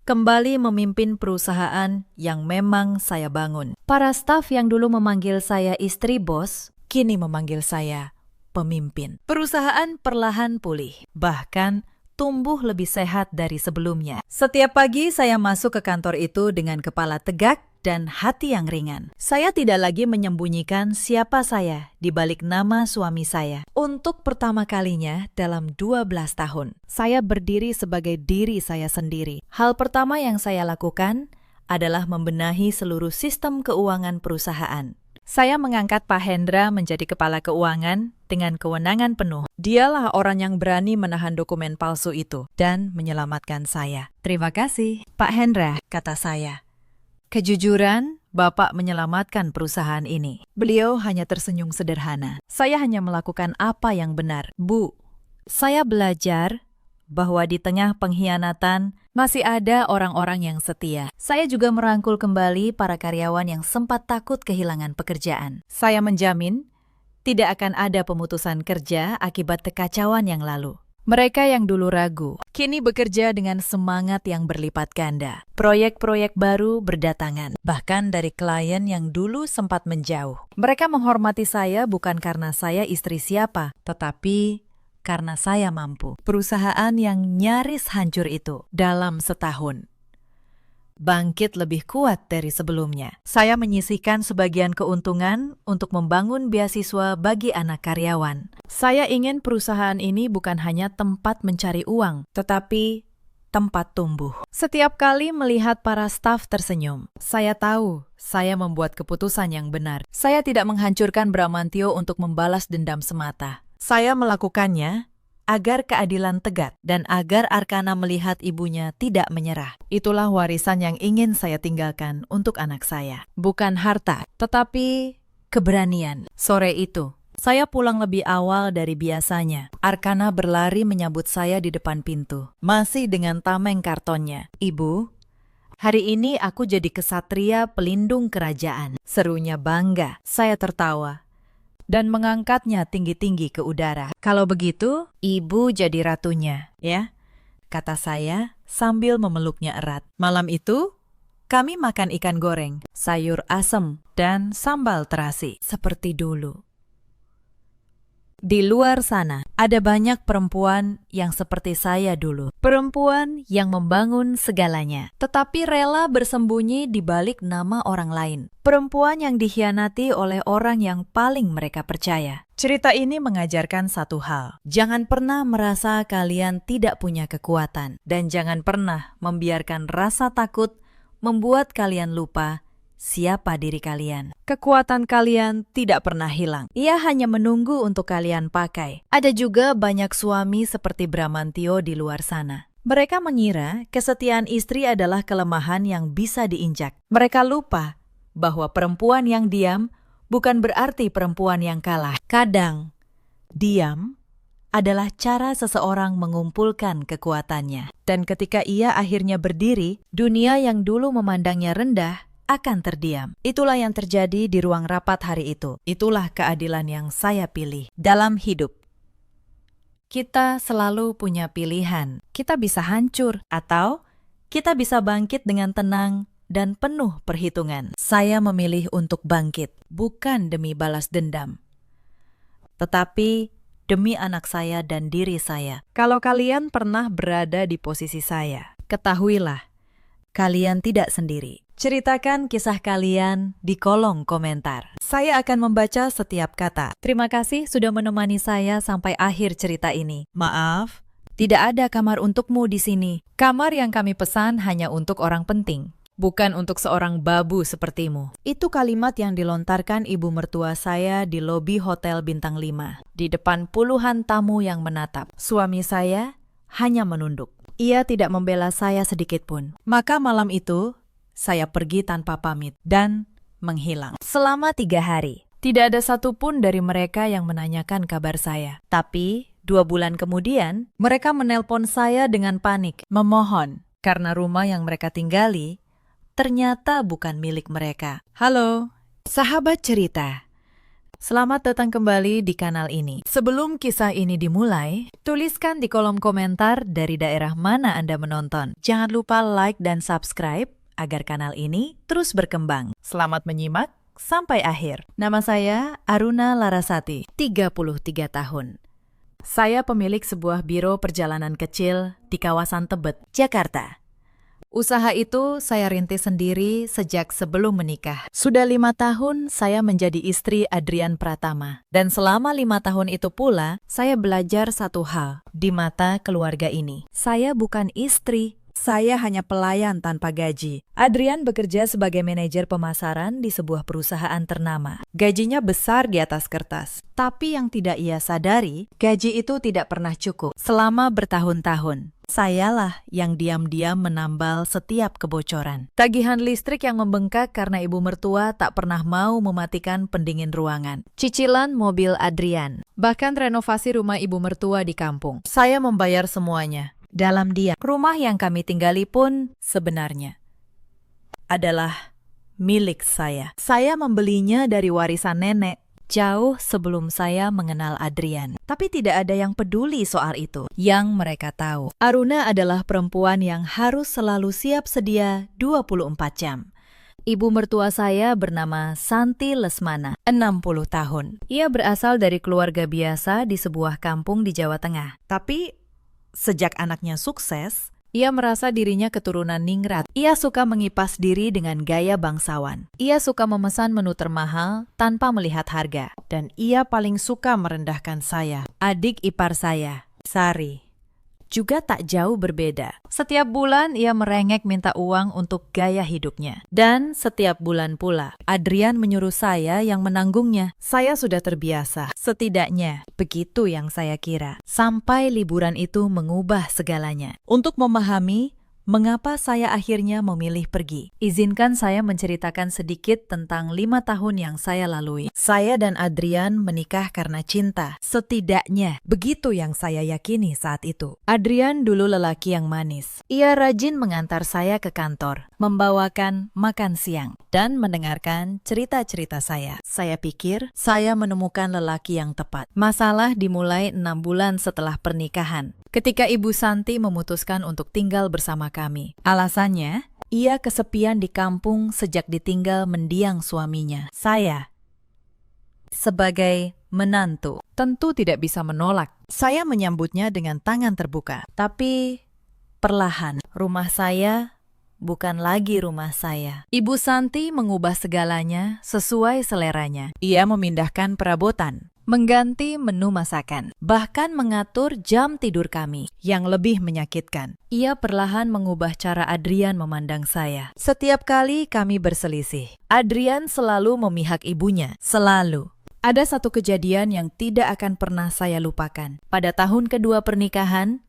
kembali memimpin perusahaan yang memang saya bangun. Para staf yang dulu memanggil saya istri bos, kini memanggil saya pemimpin. Perusahaan perlahan pulih, bahkan tumbuh lebih sehat dari sebelumnya. Setiap pagi saya masuk ke kantor itu dengan kepala tegak dan hati yang ringan. Saya tidak lagi menyembunyikan siapa saya di balik nama suami saya. Untuk pertama kalinya dalam 12 tahun, saya berdiri sebagai diri saya sendiri. Hal pertama yang saya lakukan adalah membenahi seluruh sistem keuangan perusahaan. Saya mengangkat Pak Hendra menjadi kepala keuangan dengan kewenangan penuh. Dialah orang yang berani menahan dokumen palsu itu dan menyelamatkan saya. Terima kasih, Pak Hendra, kata saya. Kejujuran, Bapak menyelamatkan perusahaan ini. Beliau hanya tersenyum sederhana. Saya hanya melakukan apa yang benar. Bu, saya belajar bahwa di tengah pengkhianatan masih ada orang-orang yang setia. Saya juga merangkul kembali para karyawan yang sempat takut kehilangan pekerjaan. Saya menjamin tidak akan ada pemutusan kerja akibat kekacauan yang lalu. Mereka yang dulu ragu, kini bekerja dengan semangat yang berlipat ganda. Proyek-proyek baru berdatangan, bahkan dari klien yang dulu sempat menjauh. Mereka menghormati saya bukan karena saya istri siapa, tetapi karena saya mampu. Perusahaan yang nyaris hancur itu dalam setahun bangkit lebih kuat dari sebelumnya. Saya menyisihkan sebagian keuntungan untuk membangun beasiswa bagi anak karyawan. Saya ingin perusahaan ini bukan hanya tempat mencari uang, tetapi tempat tumbuh. Setiap kali melihat para staf tersenyum, saya tahu saya membuat keputusan yang benar. Saya tidak menghancurkan Bramantio untuk membalas dendam semata. Saya melakukannya agar keadilan tegak dan agar Arkana melihat ibunya tidak menyerah. Itulah warisan yang ingin saya tinggalkan untuk anak saya. Bukan harta, tetapi keberanian. Sore itu, saya pulang lebih awal dari biasanya. Arkana berlari menyambut saya di depan pintu, masih dengan tameng kartonnya. Ibu, hari ini aku jadi kesatria pelindung kerajaan. Serunya bangga. Saya tertawa dan mengangkatnya tinggi-tinggi ke udara. Kalau begitu, ibu jadi ratunya, ya? Kata saya sambil memeluknya erat. Malam itu, kami makan ikan goreng, sayur asem, dan sambal terasi, seperti dulu. Di luar sana, ada banyak perempuan yang seperti saya dulu. Perempuan yang membangun segalanya, tetapi rela bersembunyi di balik nama orang lain. Perempuan yang dikhianati oleh orang yang paling mereka percaya. Cerita ini mengajarkan satu hal. Jangan pernah merasa kalian tidak punya kekuatan. Dan jangan pernah membiarkan rasa takut membuat kalian lupa siapa diri kalian. Kekuatan kalian tidak pernah hilang. Ia hanya menunggu untuk kalian pakai. Ada juga banyak suami seperti Bramantio di luar sana. Mereka mengira kesetiaan istri adalah kelemahan yang bisa diinjak. Mereka lupa bahwa perempuan yang diam bukan berarti perempuan yang kalah. Kadang, diam adalah cara seseorang mengumpulkan kekuatannya. Dan ketika ia akhirnya berdiri, dunia yang dulu memandangnya rendah akan terdiam. Itulah yang terjadi di ruang rapat hari itu. Itulah keadilan yang saya pilih dalam hidup. Kita selalu punya pilihan. Kita bisa hancur atau kita bisa bangkit dengan tenang dan penuh perhitungan. Saya memilih untuk bangkit, bukan demi balas dendam, tetapi demi anak saya dan diri saya. Kalau kalian pernah berada di posisi saya, ketahuilah, kalian tidak sendiri. Ceritakan kisah kalian di kolom komentar. Saya akan membaca setiap kata. Terima kasih sudah menemani saya sampai akhir cerita ini. Maaf, tidak ada kamar untukmu di sini. Kamar yang kami pesan hanya untuk orang penting, bukan untuk seorang babu sepertimu. Itu kalimat yang dilontarkan ibu mertua saya di lobi Hotel Bintang 5, di depan puluhan tamu yang menatap. Suami saya hanya menunduk. Ia tidak membela saya sedikit pun. Maka malam itu, saya pergi tanpa pamit dan menghilang. Selama 3 hari, Tidak ada satupun dari mereka yang menanyakan kabar saya. Tapi 2 bulan kemudian, mereka menelpon saya dengan panik, memohon, karena rumah yang mereka tinggali ternyata bukan milik mereka. Halo, sahabat cerita. Selamat datang kembali di kanal ini. Sebelum kisah ini dimulai, tuliskan di kolom komentar dari daerah mana Anda menonton. Jangan lupa like dan subscribe agar kanal ini terus berkembang. Selamat menyimak sampai akhir. Nama saya Aruna Larasati, 33 tahun. Saya pemilik sebuah biro perjalanan kecil di kawasan Tebet, Jakarta. Usaha itu saya rintis sendiri sejak sebelum menikah. Sudah 5 tahun saya menjadi istri Adrian Pratama. Dan selama 5 tahun itu pula, saya belajar satu hal di mata keluarga ini. Saya bukan istri. Saya hanya pelayan tanpa gaji. Adrian bekerja sebagai manajer pemasaran di sebuah perusahaan ternama. Gajinya besar di atas kertas. Tapi yang tidak ia sadari, gaji itu tidak pernah cukup. Selama bertahun-tahun, sayalah yang diam-diam menambal setiap kebocoran. Tagihan listrik yang membengkak karena ibu mertua tak pernah mau mematikan pendingin ruangan. Cicilan mobil Adrian. Bahkan renovasi rumah ibu mertua di kampung. Saya membayar semuanya. Dalam diam, rumah yang kami tinggali pun sebenarnya adalah milik saya. Saya membelinya dari warisan nenek jauh sebelum saya mengenal Adrian. Tapi tidak ada yang peduli soal itu. Yang mereka tahu, Aruna adalah perempuan yang harus selalu siap sedia 24 jam. Ibu mertua saya bernama Santi Lesmana, 60 tahun. Ia berasal dari keluarga biasa di sebuah kampung di Jawa Tengah. Tapi sejak anaknya sukses, ia merasa dirinya keturunan ningrat. Ia suka mengipas diri dengan gaya bangsawan. Ia suka memesan menu termahal tanpa melihat harga. Dan ia paling suka merendahkan saya. Adik ipar saya, Sari, juga tak jauh berbeda. Setiap bulan ia merengek minta uang untuk gaya hidupnya. Dan setiap bulan pula, Adrian menyuruh saya yang menanggungnya. Saya sudah terbiasa. Setidaknya, begitu yang saya kira. Sampai liburan itu mengubah segalanya. Untuk memahami mengapa saya akhirnya memilih pergi, izinkan saya menceritakan sedikit tentang 5 tahun yang saya lalui. Saya dan Adrian menikah karena cinta. Setidaknya, begitu yang saya yakini saat itu. Adrian dulu lelaki yang manis. Ia rajin mengantar saya ke kantor, membawakan makan siang, dan mendengarkan cerita-cerita saya. Saya pikir saya menemukan lelaki yang tepat. Masalah dimulai 6 bulan setelah pernikahan, ketika Ibu Santi memutuskan untuk tinggal bersama kami. Alasannya, ia kesepian di kampung sejak ditinggal mendiang suaminya. Saya, sebagai menantu, tentu tidak bisa menolak. Saya menyambutnya dengan tangan terbuka. Tapi perlahan, rumah saya bukan lagi rumah saya. Ibu Santi mengubah segalanya sesuai seleranya. Ia memindahkan perabotan, mengganti menu masakan, bahkan mengatur jam tidur kami yang lebih menyakitkan. Ia perlahan mengubah cara Adrian memandang saya. Setiap kali kami berselisih, Adrian selalu memihak ibunya. Selalu. Ada satu kejadian yang tidak akan pernah saya lupakan. Pada tahun kedua pernikahan,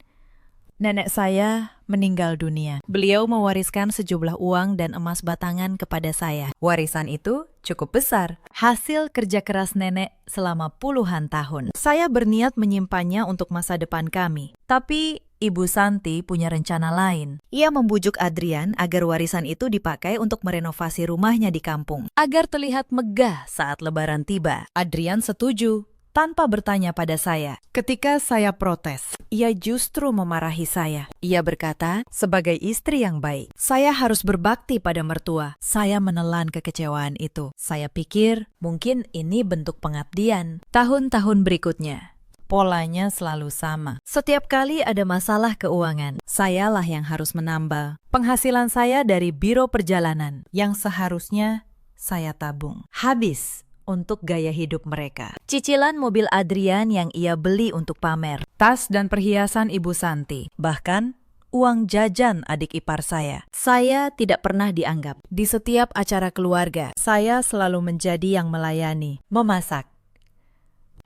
nenek saya meninggal dunia. Beliau mewariskan sejumlah uang dan emas batangan kepada saya. Warisan itu cukup besar, hasil kerja keras nenek selama puluhan tahun. Saya berniat menyimpannya untuk masa depan kami. Tapi Ibu Santi punya rencana lain. Ia membujuk Adrian agar warisan itu dipakai untuk merenovasi rumahnya di kampung, agar terlihat megah saat lebaran tiba. Adrian setuju, tanpa bertanya pada saya. Ketika saya protes, ia justru memarahi saya. Ia berkata, sebagai istri yang baik, saya harus berbakti pada mertua. Saya menelan kekecewaan itu. Saya pikir, mungkin ini bentuk pengabdian. Tahun-tahun berikutnya, polanya selalu sama. Setiap kali ada masalah keuangan, sayalah yang harus menambal penghasilan saya dari biro perjalanan yang seharusnya saya tabung. Habis untuk gaya hidup mereka. Cicilan mobil Adrian yang ia beli untuk pamer, tas dan perhiasan Ibu Santi, bahkan uang jajan adik ipar saya. Saya tidak pernah dianggap. Di setiap acara keluarga, saya selalu menjadi yang melayani, memasak,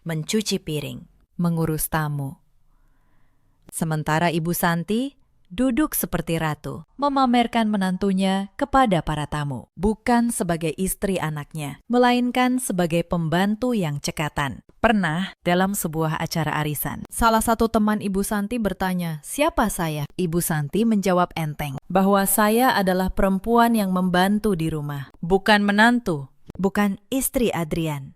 mencuci piring, mengurus tamu. Sementara Ibu Santi duduk seperti ratu, memamerkan menantunya kepada para tamu, bukan sebagai istri anaknya, melainkan sebagai pembantu yang cekatan. Pernah dalam sebuah acara arisan, salah satu teman Ibu Santi bertanya, "Siapa saya?" Ibu Santi menjawab enteng, bahwa saya adalah perempuan yang membantu di rumah, bukan menantu, bukan istri Adrian.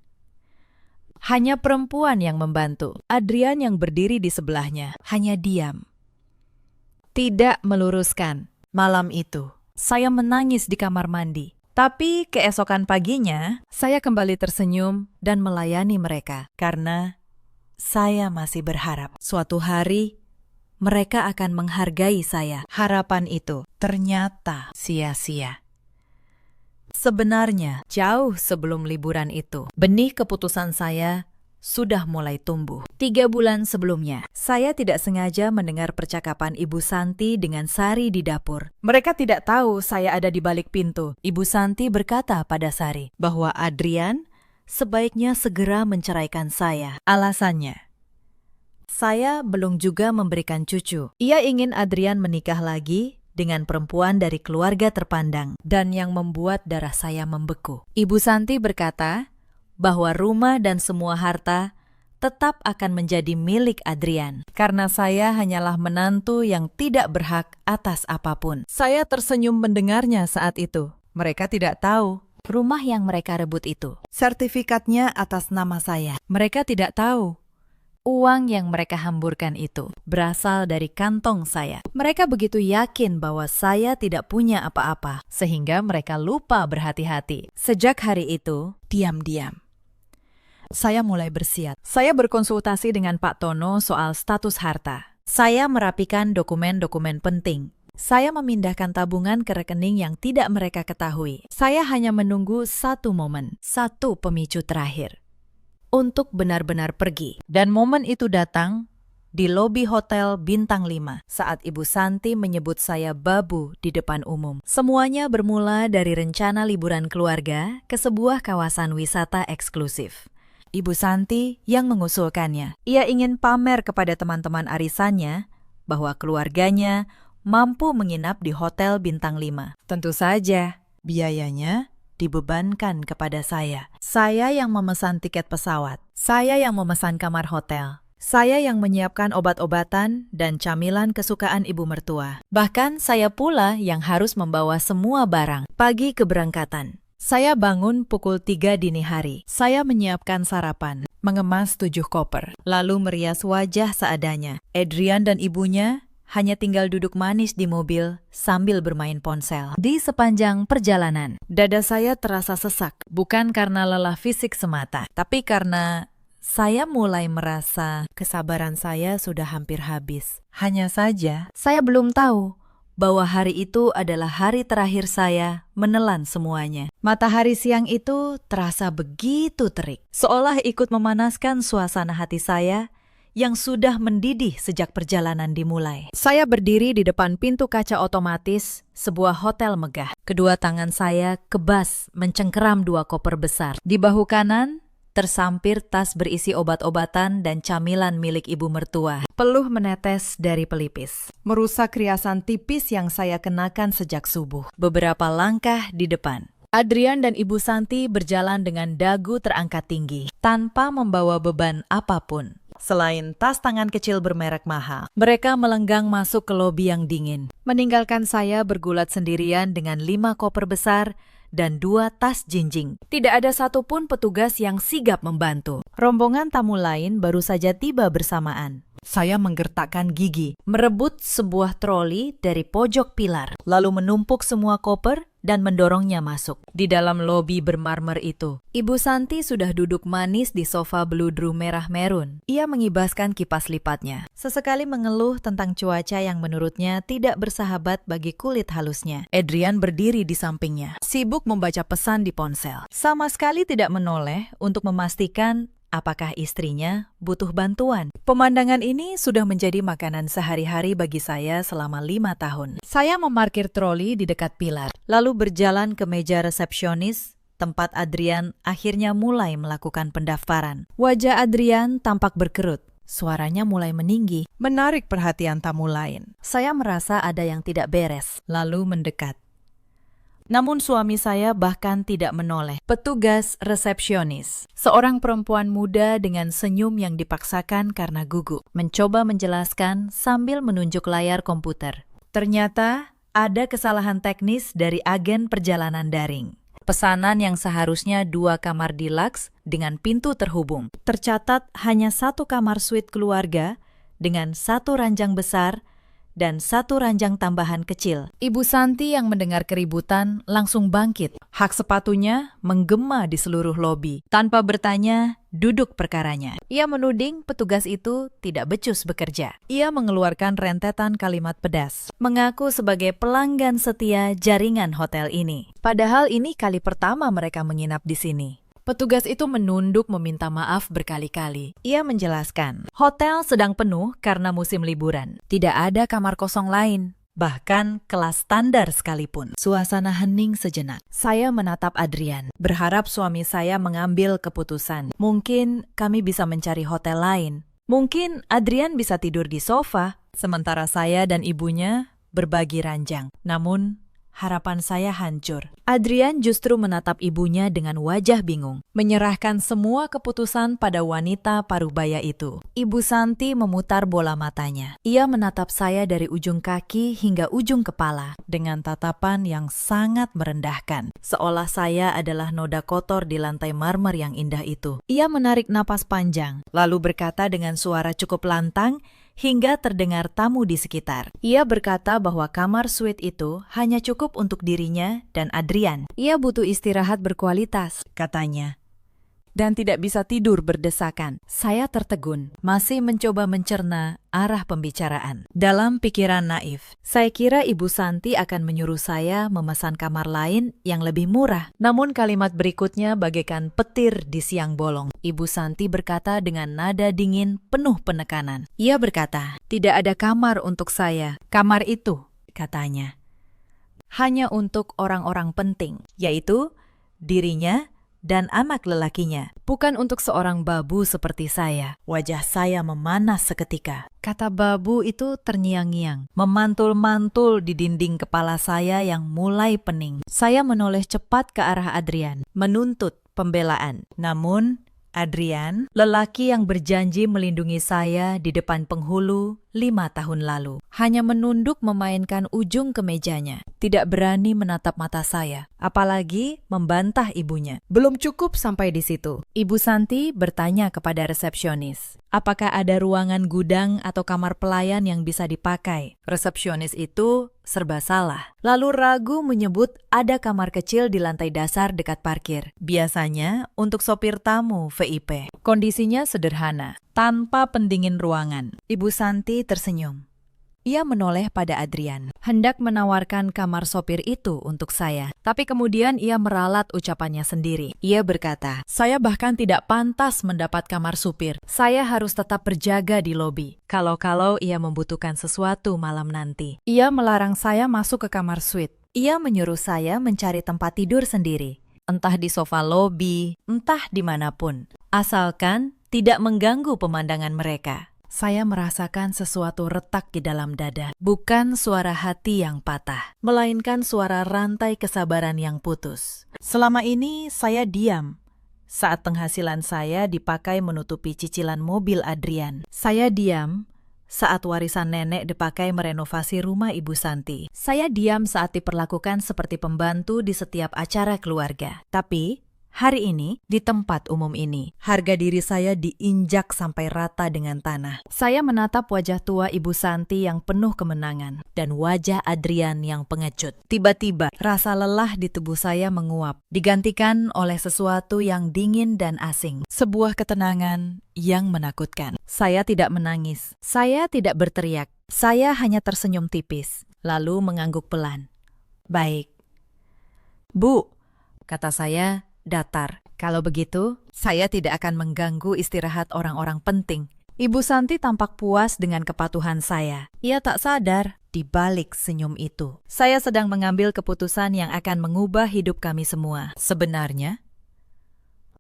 Hanya perempuan yang membantu. Adrian yang berdiri di sebelahnya hanya diam, tidak meluruskan. Malam itu, saya menangis di kamar mandi. Tapi keesokan paginya, saya kembali tersenyum dan melayani mereka. Karena saya masih berharap suatu hari mereka akan menghargai saya. Harapan itu ternyata sia-sia. Sebenarnya, jauh sebelum liburan itu, benih keputusan saya sudah mulai tumbuh. 3 bulan sebelumnya, saya tidak sengaja mendengar percakapan Ibu Santi dengan Sari di dapur. Mereka tidak tahu saya ada di balik pintu. Ibu Santi berkata pada Sari bahwa Adrian sebaiknya segera menceraikan saya. Alasannya, saya belum juga memberikan cucu. Ia ingin Adrian menikah lagi dengan perempuan dari keluarga terpandang dan yang membuat darah saya membeku. Ibu Santi berkata bahwa rumah dan semua harta tetap akan menjadi milik Adrian, karena saya hanyalah menantu yang tidak berhak atas apapun. Saya tersenyum mendengarnya saat itu. Mereka tidak tahu rumah yang mereka rebut itu, sertifikatnya atas nama saya. Mereka tidak tahu uang yang mereka hamburkan itu berasal dari kantong saya. Mereka begitu yakin bahwa saya tidak punya apa-apa, sehingga mereka lupa berhati-hati. Sejak hari itu, diam-diam saya mulai bersiap. Saya berkonsultasi dengan Pak Tono soal status harta. Saya merapikan dokumen-dokumen penting. Saya memindahkan tabungan ke rekening yang tidak mereka ketahui. Saya hanya menunggu satu momen, satu pemicu terakhir untuk benar-benar pergi. Dan momen itu datang di lobi Hotel Bintang 5 saat Ibu Santi menyebut saya babu di depan umum. Semuanya bermula dari rencana liburan keluarga ke sebuah kawasan wisata eksklusif. Ibu Santi yang mengusulkannya. Ia ingin pamer kepada teman-teman arisannya bahwa keluarganya mampu menginap di Hotel Bintang 5. Tentu saja, biayanya dibebankan kepada saya. Saya yang memesan tiket pesawat. Saya yang memesan kamar hotel. Saya yang menyiapkan obat-obatan dan camilan kesukaan ibu mertua. Bahkan saya pula yang harus membawa semua barang. Pagi keberangkatan, saya bangun pukul 3 dini hari. Saya menyiapkan sarapan, mengemas 7 koper, lalu merias wajah seadanya. Adrian dan ibunya hanya tinggal duduk manis di mobil sambil bermain ponsel. Di sepanjang perjalanan, dada saya terasa sesak, bukan karena lelah fisik semata, tapi karena saya mulai merasa kesabaran saya sudah hampir habis. Hanya saja, saya belum tahu bahwa hari itu adalah hari terakhir saya menelan semuanya. Matahari siang itu terasa begitu terik, seolah ikut memanaskan suasana hati saya yang sudah mendidih sejak perjalanan dimulai. Saya berdiri di depan pintu kaca otomatis sebuah hotel megah. Kedua tangan saya kebas mencengkeram 2 koper besar. Di bahu kanan tersampir tas berisi obat-obatan dan camilan milik ibu mertua. Peluh menetes dari pelipis, merusak riasan tipis yang saya kenakan sejak subuh. Beberapa langkah di depan, Adrian dan Ibu Santi berjalan dengan dagu terangkat tinggi, tanpa membawa beban apapun selain tas tangan kecil bermerek mahal. Mereka melenggang masuk ke lobi yang dingin, meninggalkan saya bergulat sendirian dengan 5 koper besar dan 2 tas jinjing. Tidak ada satupun petugas yang sigap membantu. Rombongan tamu lain baru saja tiba bersamaan. Saya menggertakkan gigi, merebut sebuah troli dari pojok pilar, lalu menumpuk semua koper dan mendorongnya masuk. Di dalam lobi bermarmer itu, Ibu Santi sudah duduk manis di sofa beludru merah merun. Ia mengibaskan kipas lipatnya, sesekali mengeluh tentang cuaca yang menurutnya tidak bersahabat bagi kulit halusnya. Adrian berdiri di sampingnya, sibuk membaca pesan di ponsel. Sama sekali tidak menoleh untuk memastikan apakah istrinya butuh bantuan. Pemandangan ini sudah menjadi makanan sehari-hari bagi saya selama 5 tahun. Saya memarkir troli di dekat pilar, lalu berjalan ke meja resepsionis, tempat Adrian akhirnya mulai melakukan pendaftaran. Wajah Adrian tampak berkerut, Suaranya mulai meninggi, menarik perhatian tamu lain. Saya merasa ada yang tidak beres, lalu mendekat. Namun suami saya bahkan tidak menoleh. Petugas resepsionis, seorang perempuan muda dengan senyum yang dipaksakan karena gugup, mencoba menjelaskan sambil menunjuk layar komputer. Ternyata ada kesalahan teknis dari agen perjalanan daring. Pesanan yang seharusnya 2 kamar deluxe dengan pintu terhubung. Tercatat hanya 1 kamar suite keluarga dengan 1 ranjang besar dan 1 ranjang tambahan kecil. Ibu Santi yang mendengar keributan langsung bangkit. Hak sepatunya menggema di seluruh lobi. Tanpa bertanya, duduk perkaranya. Ia menuding petugas itu tidak becus bekerja. Ia mengeluarkan rentetan kalimat pedas. Mengaku sebagai pelanggan setia jaringan hotel ini. Padahal ini kali pertama mereka menginap di sini. Petugas itu menunduk meminta maaf berkali-kali. Ia menjelaskan, hotel sedang penuh karena musim liburan. Tidak ada kamar kosong lain, bahkan kelas standar sekalipun. Suasana hening sejenak. Saya menatap Adrian, berharap suami saya mengambil keputusan. Mungkin kami bisa mencari hotel lain. Mungkin Adrian bisa tidur di sofa, sementara saya dan ibunya berbagi ranjang. Namun, harapan saya hancur. Adrian justru menatap ibunya dengan wajah bingung, menyerahkan semua keputusan pada wanita parubaya itu. Ibu Santi memutar bola matanya. Ia menatap saya dari ujung kaki hingga ujung kepala dengan tatapan yang sangat merendahkan, seolah saya adalah noda kotor di lantai marmer yang indah itu. Ia menarik napas panjang, lalu berkata dengan suara cukup lantang hingga terdengar tamu di sekitar. Ia berkata bahwa kamar suite itu hanya cukup untuk dirinya dan Adrian. Ia butuh istirahat berkualitas, katanya, dan tidak bisa tidur berdesakan. Saya tertegun, masih mencoba mencerna arah pembicaraan. Dalam pikiran naif, saya kira Ibu Santi akan menyuruh saya memesan kamar lain yang lebih murah. Namun kalimat berikutnya bagaikan petir di siang bolong. Ibu Santi berkata dengan nada dingin penuh penekanan. Ia berkata, tidak ada kamar untuk saya. Kamar itu, katanya, hanya untuk orang-orang penting, yaitu dirinya dan anak lelakinya, bukan untuk seorang babu seperti saya. Wajah saya memanas seketika. Kata babu itu terngiang-ngiang, memantul-mantul di dinding kepala saya yang mulai pening. Saya menoleh cepat ke arah Adrian, menuntut pembelaan. Namun, Adrian, lelaki yang berjanji melindungi saya di depan penghulu 5 tahun lalu, hanya menunduk memainkan ujung kemejanya, tidak berani menatap mata saya, apalagi membantah ibunya. Belum cukup sampai di situ. Ibu Santi bertanya kepada resepsionis, apakah ada ruangan gudang atau kamar pelayan yang bisa dipakai? Resepsionis itu serba salah, lalu ragu menyebut ada kamar kecil di lantai dasar dekat parkir. Biasanya untuk sopir tamu VIP. Kondisinya sederhana, tanpa pendingin ruangan. Ibu Santi tersenyum. Ia menoleh pada Adrian, hendak menawarkan kamar sopir itu untuk saya. Tapi kemudian ia meralat ucapannya sendiri. Ia berkata, saya bahkan tidak pantas mendapat kamar supir. Saya harus tetap berjaga di lobi. Kalau-kalau ia membutuhkan sesuatu malam nanti. Ia melarang saya masuk ke kamar suite. Ia menyuruh saya mencari tempat tidur sendiri. Entah di sofa lobi, entah dimanapun. Asalkan tidak mengganggu pemandangan mereka. Saya merasakan sesuatu retak di dalam dada. Bukan suara hati yang patah, melainkan suara rantai kesabaran yang putus. Selama ini saya diam saat penghasilan saya dipakai menutupi cicilan mobil Adrian. Saya diam saat warisan nenek dipakai merenovasi rumah Ibu Santi. Saya diam saat diperlakukan seperti pembantu di setiap acara keluarga. Tapi hari ini, di tempat umum ini, harga diri saya diinjak sampai rata dengan tanah. Saya menatap wajah tua Ibu Santi yang penuh kemenangan dan wajah Adrian yang pengecut. Tiba-tiba, rasa lelah di tubuh saya menguap, digantikan oleh sesuatu yang dingin dan asing. Sebuah ketenangan yang menakutkan. Saya tidak menangis. Saya tidak berteriak. Saya hanya tersenyum tipis, lalu mengangguk pelan. Baik. Bu, kata saya datar. Kalau begitu, saya tidak akan mengganggu istirahat orang-orang penting. Ibu Santi tampak puas dengan kepatuhan saya. Ia tak sadar, di balik senyum itu, saya sedang mengambil keputusan yang akan mengubah hidup kami semua. Sebenarnya,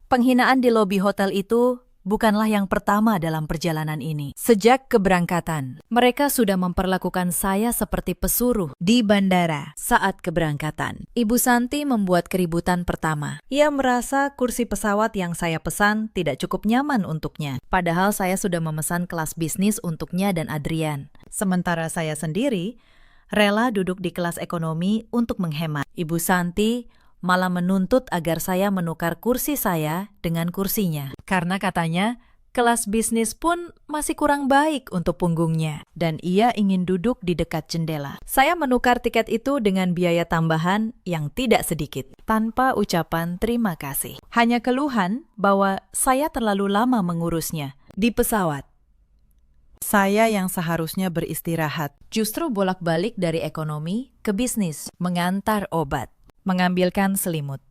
penghinaan di lobi hotel itu bukanlah yang pertama dalam perjalanan ini. Sejak keberangkatan, mereka sudah memperlakukan saya seperti pesuruh di bandara saat keberangkatan. Ibu Santi membuat keributan pertama. Ia merasa kursi pesawat yang saya pesan tidak cukup nyaman untuknya. Padahal saya sudah memesan kelas bisnis untuknya dan Adrian. Sementara saya sendiri rela duduk di kelas ekonomi untuk menghemat. Ibu Santi malah menuntut agar saya menukar kursi saya dengan kursinya. Karena katanya, kelas bisnis pun masih kurang baik untuk punggungnya. Dan ia ingin duduk di dekat jendela. Saya menukar tiket itu dengan biaya tambahan yang tidak sedikit. Tanpa ucapan terima kasih. Hanya keluhan bahwa saya terlalu lama mengurusnya. Di pesawat, Saya yang seharusnya beristirahat. justru bolak-balik dari ekonomi ke bisnis. Mengantar obat, mengambilkan selimut,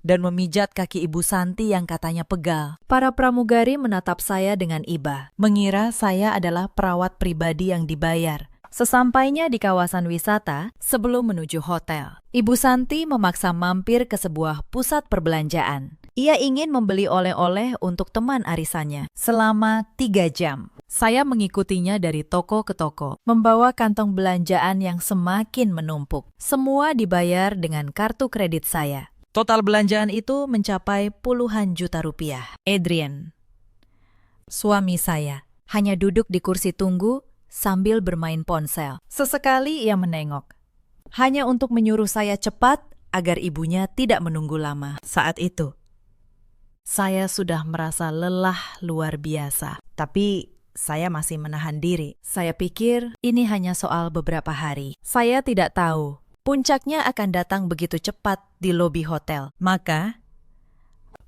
dan memijat kaki Ibu Santi yang katanya pegal. Para pramugari menatap saya dengan iba, mengira saya adalah perawat pribadi yang dibayar. Sesampainya di kawasan wisata, sebelum menuju hotel, Ibu Santi memaksa mampir ke sebuah pusat perbelanjaan. Ia ingin membeli oleh-oleh untuk teman arisannya selama 3 jam. Saya mengikutinya dari toko ke toko, membawa kantong belanjaan yang semakin menumpuk. Semua dibayar dengan kartu kredit saya. Total belanjaan itu mencapai puluhan juta rupiah. Adrian, suami saya, hanya duduk di kursi tunggu sambil bermain ponsel. Sesekali ia menengok, hanya untuk menyuruh saya cepat agar ibunya tidak menunggu lama. Saat itu, saya sudah merasa lelah luar biasa. Tapi saya masih menahan diri. Saya pikir ini hanya soal beberapa hari. Saya tidak tahu puncaknya akan datang begitu cepat di lobi hotel. Maka,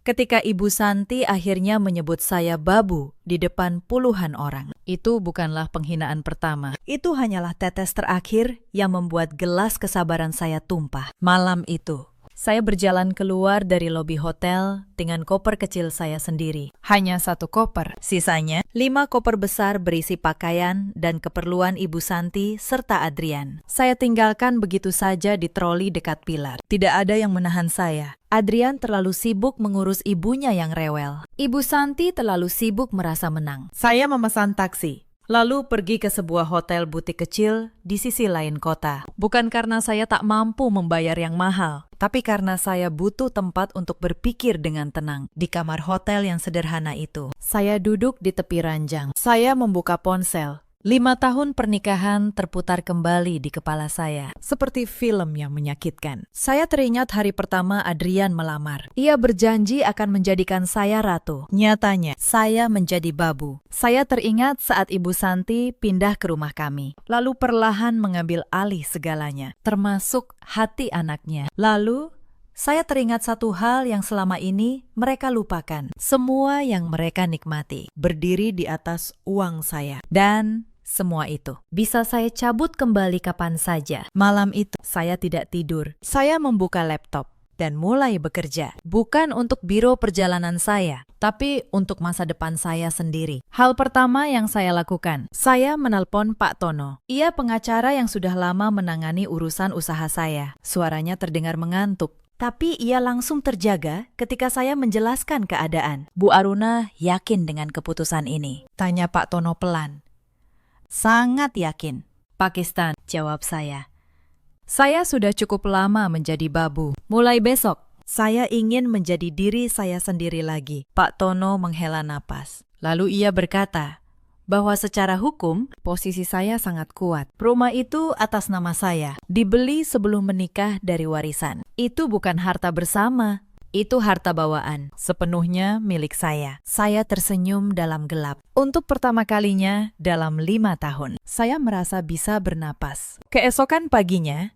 ketika Ibu Santi akhirnya menyebut saya babu di depan puluhan orang, itu bukanlah penghinaan pertama. Itu hanyalah tetes terakhir yang membuat gelas kesabaran saya tumpah. Malam itu, saya berjalan keluar dari lobi hotel dengan koper kecil saya sendiri. Hanya 1 koper. Sisanya, 5 koper besar berisi pakaian dan keperluan Ibu Santi serta Adrian. Saya tinggalkan begitu saja di troli dekat pilar. Tidak ada yang menahan saya. Adrian terlalu sibuk mengurus ibunya yang rewel. Ibu Santi terlalu sibuk merasa menang. Saya memesan taksi, lalu pergi ke sebuah hotel butik kecil di sisi lain kota. Bukan karena saya tak mampu membayar yang mahal, tapi karena saya butuh tempat untuk berpikir dengan tenang. Di kamar hotel yang sederhana itu, saya duduk di tepi ranjang. Saya membuka ponsel. 5 tahun pernikahan terputar kembali di kepala saya, seperti film yang menyakitkan. Saya teringat hari pertama Adrian melamar. Ia berjanji akan menjadikan saya ratu. Nyatanya, saya menjadi babu. Saya teringat saat Ibu Santi pindah ke rumah kami, lalu perlahan mengambil alih segalanya, termasuk hati anaknya. Lalu, saya teringat satu hal yang selama ini mereka lupakan. Semua yang mereka nikmati berdiri di atas uang saya. Dan semua itu bisa saya cabut kembali kapan saja. Malam itu, saya tidak tidur. Saya membuka laptop dan mulai bekerja. Bukan untuk biro perjalanan saya, tapi untuk masa depan saya sendiri. Hal pertama yang saya lakukan, saya menelpon Pak Tono. Ia pengacara yang sudah lama menangani urusan usaha saya. Suaranya terdengar mengantuk, tapi ia langsung terjaga ketika saya menjelaskan keadaan. Bu Aruna yakin dengan keputusan ini? Tanya Pak Tono pelan. Sangat yakin. Pakistan, jawab saya. Saya sudah cukup lama menjadi babu. Mulai besok, saya ingin menjadi diri saya sendiri lagi. Pak Tono menghela napas. Lalu ia berkata bahwa secara hukum, posisi saya sangat kuat. Rumah itu atas nama saya, dibeli sebelum menikah dari warisan. Itu bukan harta bersama, itu harta bawaan, sepenuhnya milik saya. Saya tersenyum dalam gelap. Untuk pertama kalinya dalam 5 tahun, saya merasa bisa bernapas. Keesokan paginya,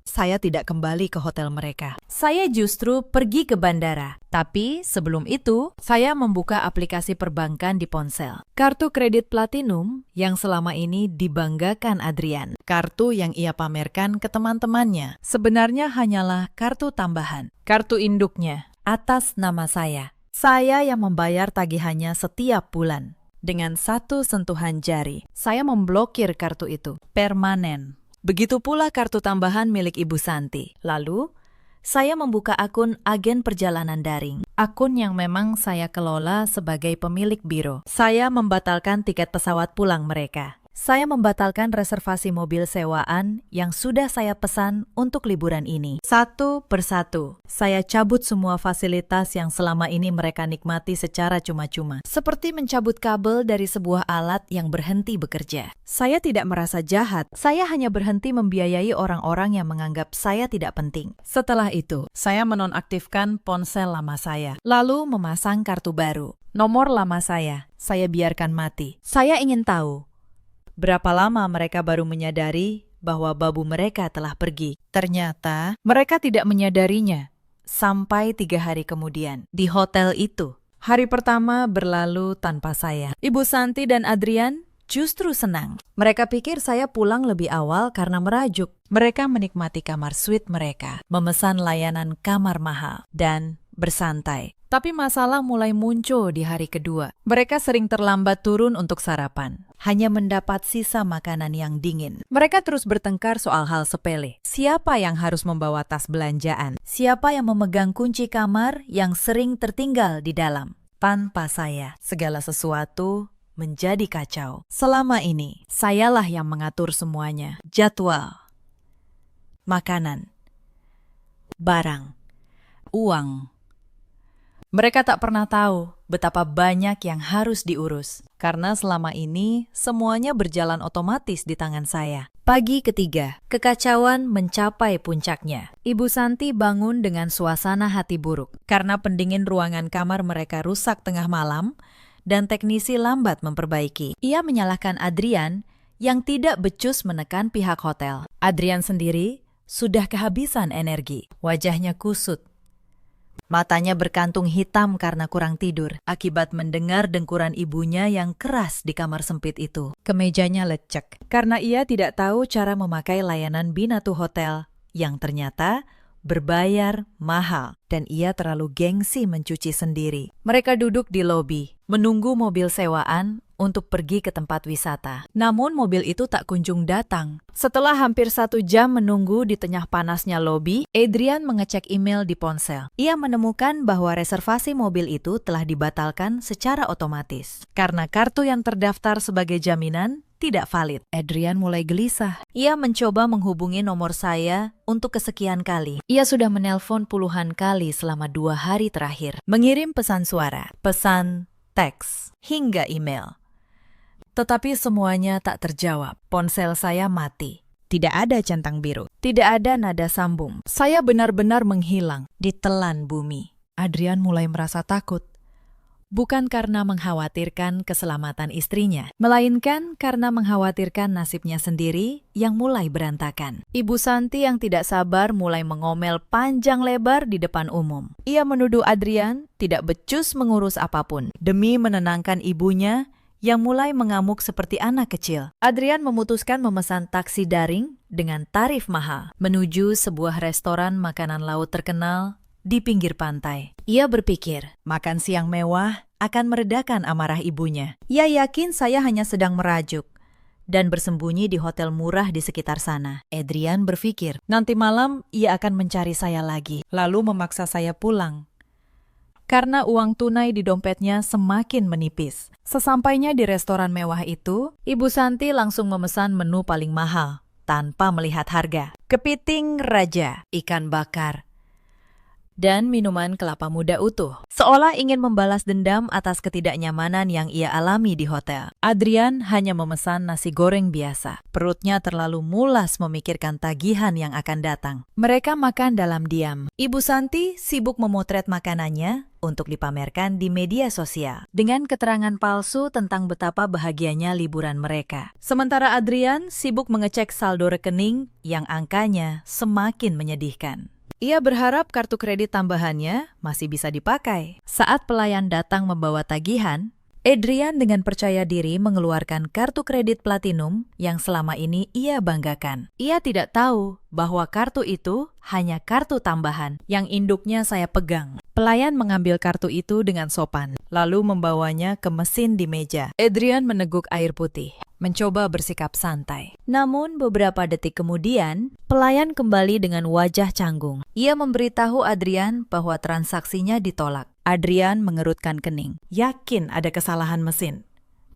saya tidak kembali ke hotel mereka. Saya justru pergi ke bandara. Tapi sebelum itu, saya membuka aplikasi perbankan di ponsel. Kartu kredit platinum yang selama ini dibanggakan Adrian. Kartu yang ia pamerkan ke teman-temannya. Sebenarnya hanyalah kartu tambahan. Kartu induknya atas nama saya. Saya yang membayar tagihannya setiap bulan. Dengan 1 sentuhan jari, saya memblokir kartu itu. Permanen. Begitu pula kartu tambahan milik Ibu Santi. Lalu, saya membuka akun agen perjalanan daring. akun yang memang saya kelola sebagai pemilik biro. Saya membatalkan tiket pesawat pulang mereka. Saya membatalkan reservasi mobil sewaan yang sudah saya pesan untuk liburan ini. Satu persatu, saya cabut semua fasilitas yang selama ini mereka nikmati secara cuma-cuma. Seperti mencabut kabel dari sebuah alat yang berhenti bekerja. Saya tidak merasa jahat. Saya hanya berhenti membiayai orang-orang yang menganggap saya tidak penting. Setelah itu, saya menonaktifkan ponsel lama saya. Lalu memasang kartu baru. Nomor lama saya biarkan mati. Saya ingin tahu, berapa lama mereka baru menyadari bahwa babu mereka telah pergi. Ternyata Mereka tidak menyadarinya sampai 3 hari kemudian. di hotel itu. Hari pertama berlalu tanpa saya. Ibu Santi dan Adrian justru senang. Mereka pikir saya pulang lebih awal karena merajuk. Mereka menikmati kamar suite mereka, memesan layanan kamar mahal, dan bersantai. Tapi masalah mulai muncul di hari kedua. Mereka sering terlambat turun untuk sarapan, hanya mendapat sisa makanan yang dingin. Mereka terus bertengkar soal hal sepele. Siapa yang harus membawa tas belanjaan? Siapa yang memegang kunci kamar yang sering tertinggal di dalam? Tanpa saya, segala sesuatu menjadi kacau. Selama ini, sayalah yang mengatur semuanya. Jadwal, makanan, barang, uang. Mereka tak pernah tahu betapa banyak yang harus diurus, karena selama ini semuanya berjalan otomatis di tangan saya. Pagi ketiga, kekacauan mencapai puncaknya. Ibu Santi bangun dengan suasana hati buruk, karena pendingin ruangan kamar mereka rusak tengah malam, dan teknisi lambat memperbaiki. Ia menyalahkan Adrian yang tidak becus menekan pihak hotel. Adrian sendiri sudah kehabisan energi, wajahnya kusut. Matanya berkantung hitam karena kurang tidur, akibat mendengar dengkuran ibunya yang keras di kamar sempit itu. Kemejanya lecek, karena ia tidak tahu cara memakai layanan Binatu Hotel, yang ternyata berbayar mahal, dan ia terlalu gengsi mencuci sendiri. Mereka duduk di lobi, menunggu mobil sewaan untuk pergi ke tempat wisata. Namun mobil itu tak kunjung datang. Setelah hampir 1 jam menunggu di tengah panasnya lobi, Adrian mengecek email di ponsel. Ia menemukan bahwa reservasi mobil itu telah dibatalkan secara otomatis, karena kartu yang terdaftar sebagai jaminan tidak valid. Adrian mulai gelisah. Ia mencoba menghubungi nomor saya untuk kesekian kali. Ia sudah menelpon puluhan kali selama 2 hari terakhir. Mengirim pesan suara, pesan teks, hingga email. Tetapi semuanya tak terjawab. Ponsel saya mati. Tidak ada centang biru. Tidak ada nada sambung. Saya benar-benar menghilang, ditelan bumi. Adrian mulai merasa takut. Bukan karena mengkhawatirkan keselamatan istrinya, melainkan karena mengkhawatirkan nasibnya sendiri yang mulai berantakan. Ibu Santi yang tidak sabar mulai mengomel panjang lebar di depan umum. Ia menuduh Adrian tidak becus mengurus apapun. Demi menenangkan ibunya yang mulai mengamuk seperti anak kecil, Adrian memutuskan memesan taksi daring dengan tarif mahal menuju sebuah restoran makanan laut terkenal di pinggir pantai. Ia berpikir, makan siang mewah akan meredakan amarah ibunya. Ia yakin saya hanya sedang merajuk dan bersembunyi di hotel murah di sekitar sana. Adrian berpikir, nanti malam ia akan mencari saya lagi, lalu memaksa saya pulang. Karena uang tunai di dompetnya semakin menipis. Sesampainya di restoran mewah itu, Ibu Santi langsung memesan menu paling mahal, tanpa melihat harga. Kepiting raja, ikan bakar, dan minuman kelapa muda utuh. Seolah ingin membalas dendam atas ketidaknyamanan yang ia alami di hotel. Adrian hanya memesan nasi goreng biasa. Perutnya terlalu mulas memikirkan tagihan yang akan datang. Mereka makan dalam diam. Ibu Santi sibuk memotret makanannya untuk dipamerkan di media sosial, dengan keterangan palsu tentang betapa bahagianya liburan mereka. Sementara Adrian sibuk mengecek saldo rekening yang angkanya semakin menyedihkan. Ia berharap kartu kredit tambahannya masih bisa dipakai. Saat pelayan datang membawa tagihan, Adrian dengan percaya diri mengeluarkan kartu kredit platinum yang selama ini ia banggakan. Ia tidak tahu bahwa kartu itu hanya kartu tambahan yang induknya saya pegang. Pelayan mengambil kartu itu dengan sopan, lalu membawanya ke mesin di meja. Adrian meneguk air putih, mencoba bersikap santai. Namun beberapa detik kemudian, pelayan kembali dengan wajah canggung. Ia memberitahu Adrian bahwa transaksinya ditolak. Adrian mengerutkan kening. Yakin ada kesalahan mesin.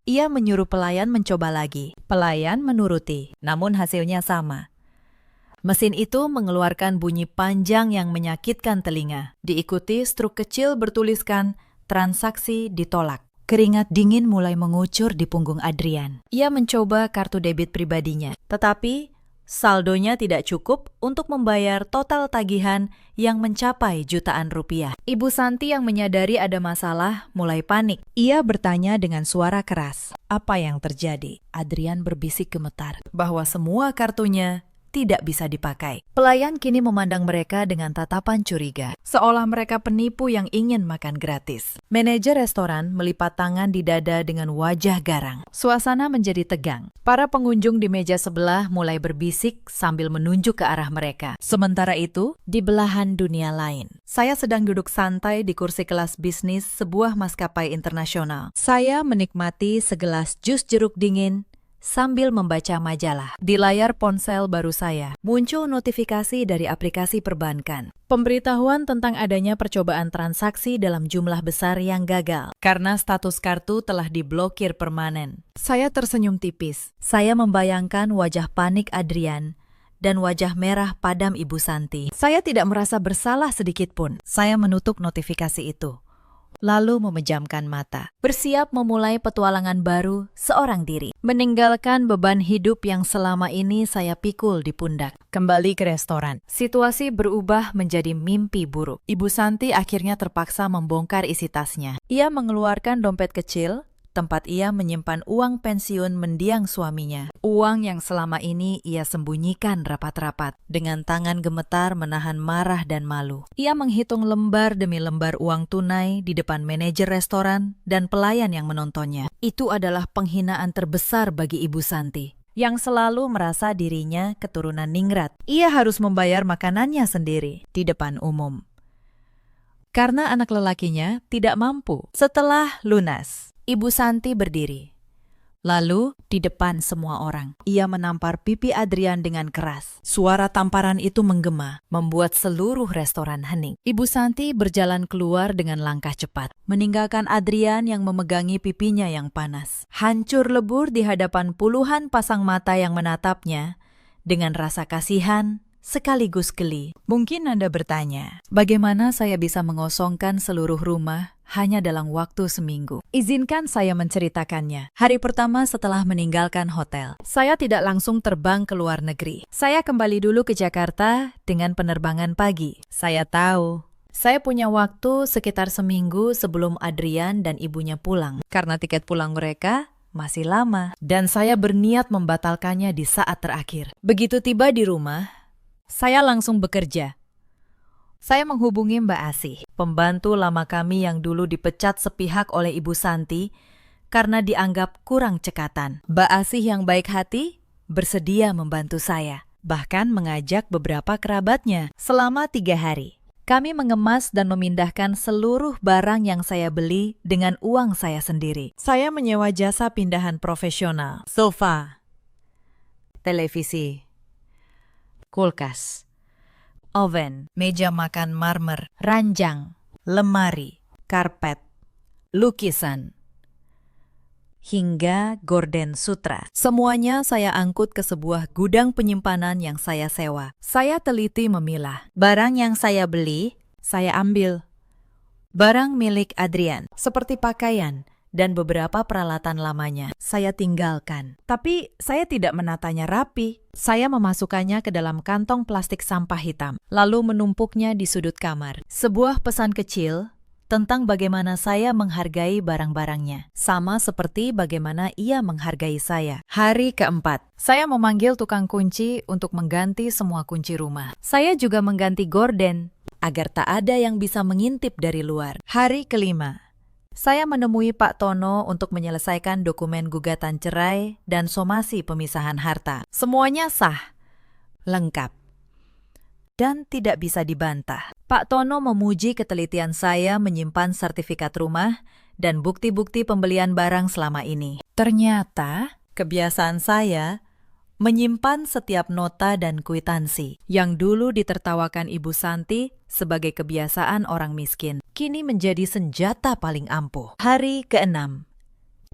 Ia menyuruh pelayan mencoba lagi. Pelayan menuruti, namun hasilnya sama. Mesin itu mengeluarkan bunyi panjang yang menyakitkan telinga. Diikuti struk kecil bertuliskan, transaksi ditolak. Keringat dingin mulai mengucur di punggung Adrian. Ia mencoba kartu debit pribadinya, tetapi saldonya tidak cukup untuk membayar total tagihan yang mencapai jutaan rupiah. Ibu Santi yang menyadari ada masalah mulai panik. Ia bertanya dengan suara keras. Apa yang terjadi? Adrian berbisik gemetar bahwa semua kartunya tidak bisa dipakai. Pelayan kini memandang mereka dengan tatapan curiga, seolah mereka penipu yang ingin makan gratis. Manajer restoran melipat tangan di dada dengan wajah garang. Suasana menjadi tegang. Para pengunjung di meja sebelah mulai berbisik sambil menunjuk ke arah mereka. Sementara itu, di belahan dunia lain, saya sedang duduk santai di kursi kelas bisnis sebuah maskapai internasional. Saya menikmati segelas jus jeruk dingin sambil membaca majalah. Di layar ponsel baru saya, muncul notifikasi dari aplikasi perbankan. Pemberitahuan tentang adanya percobaan transaksi dalam jumlah besar yang gagal, karena status kartu telah diblokir permanen. Saya tersenyum tipis. Saya membayangkan wajah panik Adrian dan wajah merah padam Ibu Santi. Saya tidak merasa bersalah sedikit pun. Saya menutup notifikasi itu, lalu memejamkan mata, bersiap memulai petualangan baru seorang diri, meninggalkan beban hidup yang selama ini saya pikul di pundak. Kembali ke restoran, situasi berubah menjadi mimpi buruk. Ibu Santi akhirnya terpaksa membongkar isi tasnya. Ia mengeluarkan dompet kecil, tempat ia menyimpan uang pensiun mendiang suaminya. Uang yang selama ini ia sembunyikan rapat-rapat. Dengan tangan gemetar menahan marah dan malu. Ia menghitung lembar demi lembar uang tunai di depan manajer restoran dan pelayan yang menontonnya. Itu adalah penghinaan terbesar bagi Ibu Santi, yang selalu merasa dirinya keturunan ningrat. Ia harus membayar makanannya sendiri di depan umum, karena anak lelakinya tidak mampu. Setelah lunas, Ibu Santi berdiri. Lalu, di depan semua orang, ia menampar pipi Adrian dengan keras. Suara tamparan itu menggema, membuat seluruh restoran hening. Ibu Santi berjalan keluar dengan langkah cepat, meninggalkan Adrian yang memegangi pipinya yang panas. Hancur lebur di hadapan puluhan pasang mata yang menatapnya dengan rasa kasihan sekaligus geli. Mungkin Anda bertanya, bagaimana saya bisa mengosongkan seluruh rumah hanya dalam waktu seminggu? Izinkan saya menceritakannya. Hari pertama setelah meninggalkan hotel, saya tidak langsung terbang ke luar negeri. Saya kembali dulu ke Jakarta dengan penerbangan pagi. Saya tahu saya punya waktu sekitar seminggu sebelum Adrian dan ibunya pulang, karena tiket pulang mereka masih lama, dan saya berniat membatalkannya di saat terakhir. Begitu tiba di rumah, saya langsung bekerja. Saya menghubungi Mbak Asih, pembantu lama kami yang dulu dipecat sepihak oleh Ibu Santi karena dianggap kurang cekatan. Mbak Asih yang baik hati bersedia membantu saya, bahkan mengajak beberapa kerabatnya. Selama 3 hari, kami mengemas dan memindahkan seluruh barang yang saya beli dengan uang saya sendiri. Saya menyewa jasa pindahan profesional, sofa, televisi, kulkas, oven, meja makan marmer, ranjang, lemari, karpet, lukisan, hingga gorden sutra. Semuanya saya angkut ke sebuah gudang penyimpanan yang saya sewa. Saya teliti memilah. Barang yang saya beli, saya ambil. Barang milik Adrian, seperti pakaian dan beberapa peralatan lamanya, saya tinggalkan. Tapi saya tidak menatanya rapi. Saya memasukkannya ke dalam kantong plastik sampah hitam, lalu menumpuknya di sudut kamar. Sebuah pesan kecil tentang bagaimana saya menghargai barang-barangnya, sama seperti bagaimana ia menghargai saya. Hari keempat, saya memanggil tukang kunci untuk mengganti semua kunci rumah. Saya juga mengganti gorden agar tak ada yang bisa mengintip dari luar. Hari kelima, saya menemui Pak Tono untuk menyelesaikan dokumen gugatan cerai dan somasi pemisahan harta. Semuanya sah, lengkap, dan tidak bisa dibantah. Pak Tono memuji ketelitian saya menyimpan sertifikat rumah dan bukti-bukti pembelian barang selama ini. Ternyata, kebiasaan saya menyimpan setiap nota dan kwitansi. Yang dulu ditertawakan Ibu Santi sebagai kebiasaan orang miskin, kini menjadi senjata paling ampuh. Hari ke-6.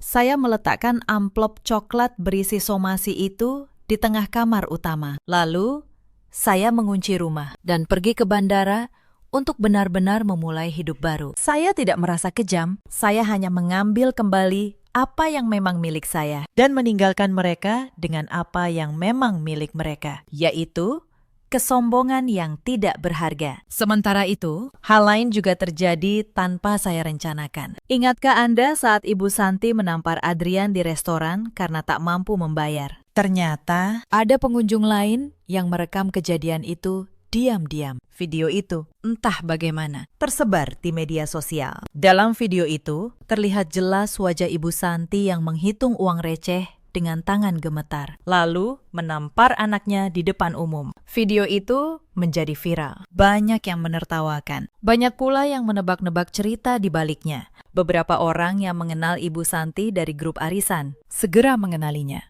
Saya meletakkan amplop coklat berisi somasi itu di tengah kamar utama. Lalu, saya mengunci rumah dan pergi ke bandara untuk benar-benar memulai hidup baru. Saya tidak merasa kejam, saya hanya mengambil kembali apa yang memang milik saya dan meninggalkan mereka dengan apa yang memang milik mereka, yaitu kesombongan yang tidak berharga. Sementara itu, hal lain juga terjadi tanpa saya rencanakan. Ingatkah Anda saat Ibu Santi menampar Adrian di restoran karena tak mampu membayar? Ternyata ada pengunjung lain yang merekam kejadian itu diam-diam. Video itu, entah bagaimana, tersebar di media sosial. Dalam video itu, terlihat jelas wajah Ibu Santi yang menghitung uang receh dengan tangan gemetar, lalu menampar anaknya di depan umum. Video itu menjadi viral. Banyak yang menertawakan. Banyak pula yang menebak-nebak cerita di baliknya. Beberapa orang yang mengenal Ibu Santi dari grup arisan segera mengenalinya.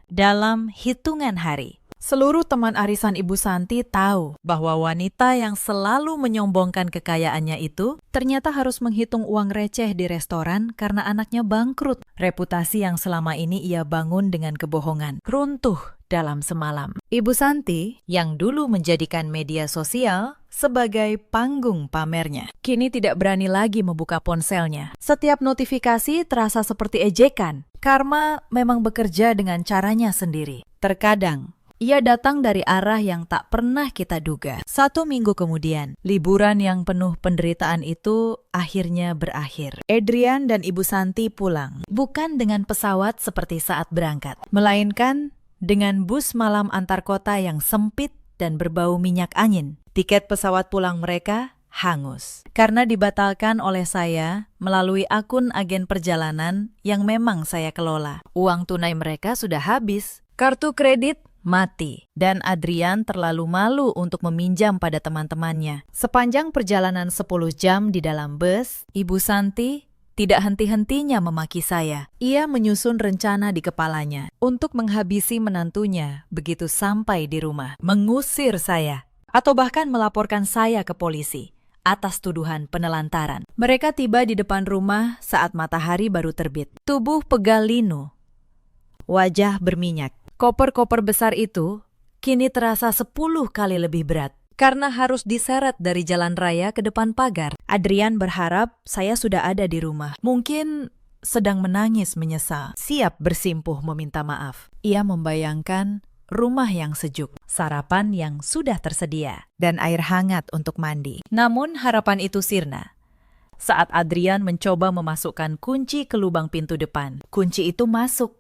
Dalam hitungan hari, seluruh teman arisan Ibu Santi tahu bahwa wanita yang selalu menyombongkan kekayaannya itu ternyata harus menghitung uang receh di restoran karena anaknya bangkrut. Reputasi yang selama ini ia bangun dengan kebohongan runtuh dalam semalam. Ibu Santi yang dulu menjadikan media sosial sebagai panggung pamernya, kini tidak berani lagi membuka ponselnya. Setiap notifikasi terasa seperti ejekan. Karma memang bekerja dengan caranya sendiri. Terkadang, ia datang dari arah yang tak pernah kita duga. 1 minggu kemudian, liburan yang penuh penderitaan itu akhirnya berakhir. Adrian dan Ibu Santi pulang, bukan dengan pesawat seperti saat berangkat, melainkan dengan bus malam antar kota yang sempit dan berbau minyak angin. Tiket pesawat pulang mereka hangus karena dibatalkan oleh saya melalui akun agen perjalanan yang memang saya kelola. Uang tunai mereka sudah habis, kartu kredit mati, dan Adrian terlalu malu untuk meminjam pada teman-temannya. Sepanjang perjalanan 10 jam di dalam bus, Ibu Santi tidak henti-hentinya memaki saya. Ia menyusun rencana di kepalanya untuk menghabisi menantunya begitu sampai di rumah, mengusir saya, atau bahkan melaporkan saya ke polisi atas tuduhan penelantaran. Mereka tiba di depan rumah saat matahari baru terbit. Tubuh pegal linu, wajah berminyak. Koper-koper besar itu kini terasa 10 kali lebih berat karena harus diseret dari jalan raya ke depan pagar. Adrian berharap saya sudah ada di rumah. Mungkin sedang menangis menyesal, siap bersimpuh meminta maaf. Ia membayangkan rumah yang sejuk, sarapan yang sudah tersedia, dan air hangat untuk mandi. Namun harapan itu sirna saat Adrian mencoba memasukkan kunci ke lubang pintu depan. Kunci itu masuk,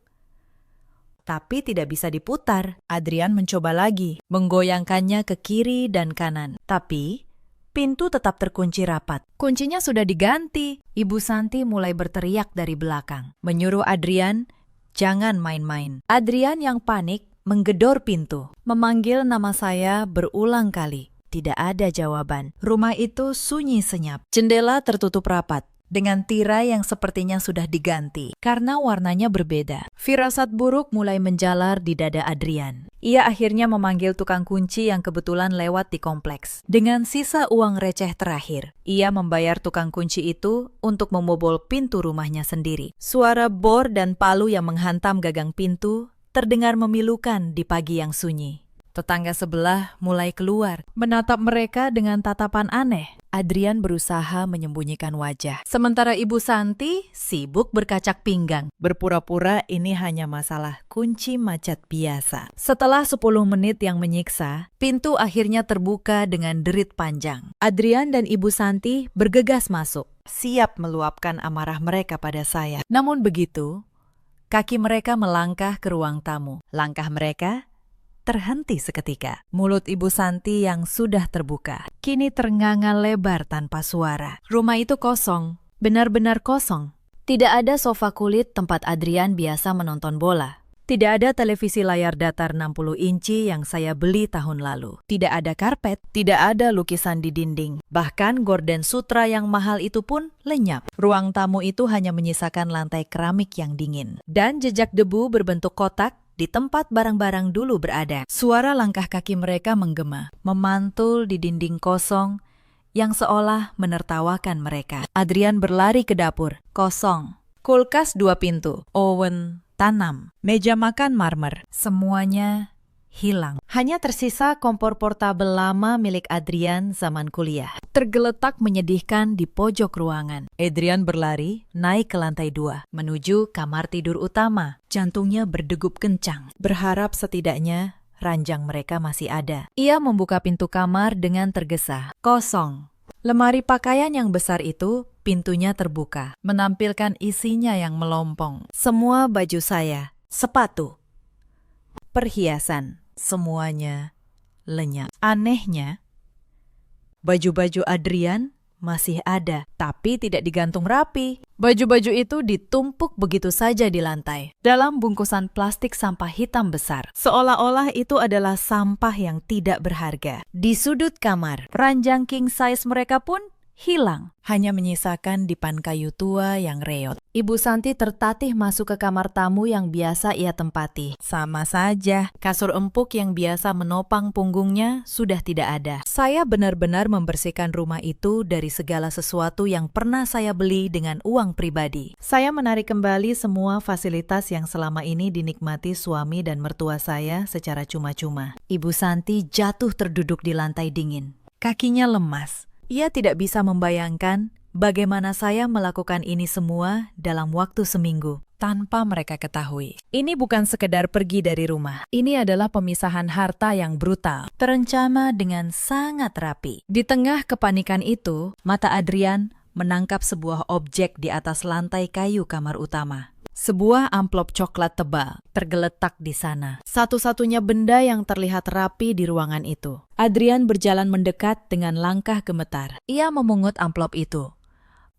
tapi tidak bisa diputar. Adrian mencoba lagi, menggoyangkannya ke kiri dan kanan. Tapi pintu tetap terkunci rapat. Kuncinya sudah diganti. Ibu Santi mulai berteriak dari belakang, menyuruh Adrian jangan main-main. Adrian yang panik menggedor pintu, memanggil nama saya berulang kali. Tidak ada jawaban. Rumah itu sunyi senyap. Jendela tertutup rapat dengan tirai yang sepertinya sudah diganti karena warnanya berbeda. Firasat buruk mulai menjalar di dada Adrian. Ia akhirnya memanggil tukang kunci yang kebetulan lewat di kompleks. Dengan sisa uang receh terakhir, ia membayar tukang kunci itu untuk membobol pintu rumahnya sendiri. Suara bor dan palu yang menghantam gagang pintu terdengar memilukan di pagi yang sunyi. Tetangga sebelah mulai keluar, menatap mereka dengan tatapan aneh. Adrian berusaha menyembunyikan wajah. Sementara Ibu Santi sibuk berkacak pinggang, berpura-pura ini hanya masalah kunci macet biasa. Setelah 10 menit yang menyiksa, pintu akhirnya terbuka dengan derit panjang. Adrian dan Ibu Santi bergegas masuk, siap meluapkan amarah mereka pada saya. Namun begitu, kaki mereka melangkah ke ruang tamu. Langkah mereka terhenti seketika. Mulut Ibu Santi yang sudah terbuka kini ternganga lebar tanpa suara. Rumah itu kosong, benar-benar kosong. Tidak ada sofa kulit tempat Adrian biasa menonton bola. Tidak ada televisi layar datar 60 inci yang saya beli tahun lalu. Tidak ada karpet, tidak ada lukisan di dinding. Bahkan gorden sutra yang mahal itu pun lenyap. Ruang tamu itu hanya menyisakan lantai keramik yang dingin dan jejak debu berbentuk kotak di tempat barang-barang dulu berada. Suara langkah kaki mereka menggema, memantul di dinding kosong yang seolah menertawakan mereka. Adrian berlari ke dapur. Kosong. Kulkas 2 pintu. Oven tanam. Meja makan marmer. Semuanya hilang. Hanya tersisa kompor portabel lama milik Adrian zaman kuliah. Tergeletak menyedihkan di pojok ruangan. Adrian berlari naik ke lantai 2, menuju kamar tidur utama. Jantungnya berdegup kencang, berharap setidaknya ranjang mereka masih ada. Ia membuka pintu kamar dengan tergesa. Kosong. Lemari pakaian yang besar itu, pintunya terbuka, menampilkan isinya yang melompong. Semua baju saya, sepatu, perhiasan, semuanya lenyap. Anehnya, baju-baju Adrian masih ada, tapi tidak digantung rapi. Baju-baju itu ditumpuk begitu saja di lantai, dalam bungkusan plastik sampah hitam besar. Seolah-olah itu adalah sampah yang tidak berharga. Di sudut kamar, ranjang king size mereka pun hilang, hanya menyisakan dipan kayu tua yang reot. Ibu Santi tertatih masuk ke kamar tamu yang biasa ia tempati. Sama saja, kasur empuk yang biasa menopang punggungnya sudah tidak ada. Saya benar-benar membersihkan rumah itu dari segala sesuatu yang pernah saya beli dengan uang pribadi. Saya menarik kembali semua fasilitas yang selama ini dinikmati suami dan mertua saya secara cuma-cuma. Ibu Santi jatuh terduduk di lantai dingin. Kakinya lemas. Ia tidak bisa membayangkan bagaimana saya melakukan ini semua dalam waktu seminggu tanpa mereka ketahui. Ini bukan sekedar pergi dari rumah. Ini adalah pemisahan harta yang brutal, terencana dengan sangat rapi. Di tengah kepanikan itu, mata Adrian menangkap sebuah objek di atas lantai kayu kamar utama. Sebuah amplop coklat tebal tergeletak di sana. Satu-satunya benda yang terlihat rapi di ruangan itu. Adrian berjalan mendekat dengan langkah gemetar. Ia memungut amplop itu.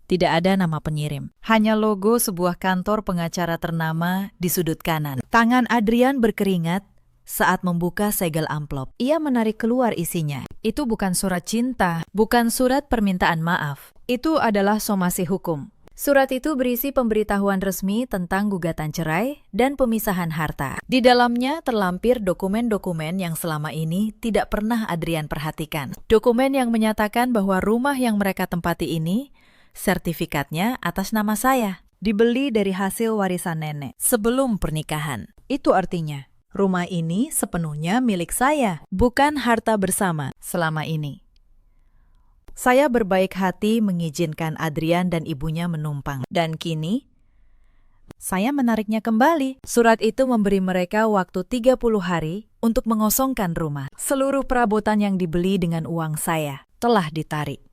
Tidak ada nama penyirim. Hanya logo sebuah kantor pengacara ternama di sudut kanan. Tangan Adrian berkeringat saat membuka segel amplop. Ia menarik keluar isinya. Itu bukan surat cinta, bukan surat permintaan maaf. Itu adalah somasi hukum. Surat itu berisi pemberitahuan resmi tentang gugatan cerai dan pemisahan harta. Di dalamnya terlampir dokumen-dokumen yang selama ini tidak pernah Adrian perhatikan. Dokumen yang menyatakan bahwa rumah yang mereka tempati ini, sertifikatnya atas nama saya, dibeli dari hasil warisan nenek sebelum pernikahan. Itu artinya, rumah ini sepenuhnya milik saya, bukan harta bersama selama ini. Saya berbaik hati mengizinkan Adrian dan ibunya menumpang. Dan kini, saya menariknya kembali. Surat itu memberi mereka waktu 30 hari untuk mengosongkan rumah. Seluruh perabotan yang dibeli dengan uang saya telah ditarik.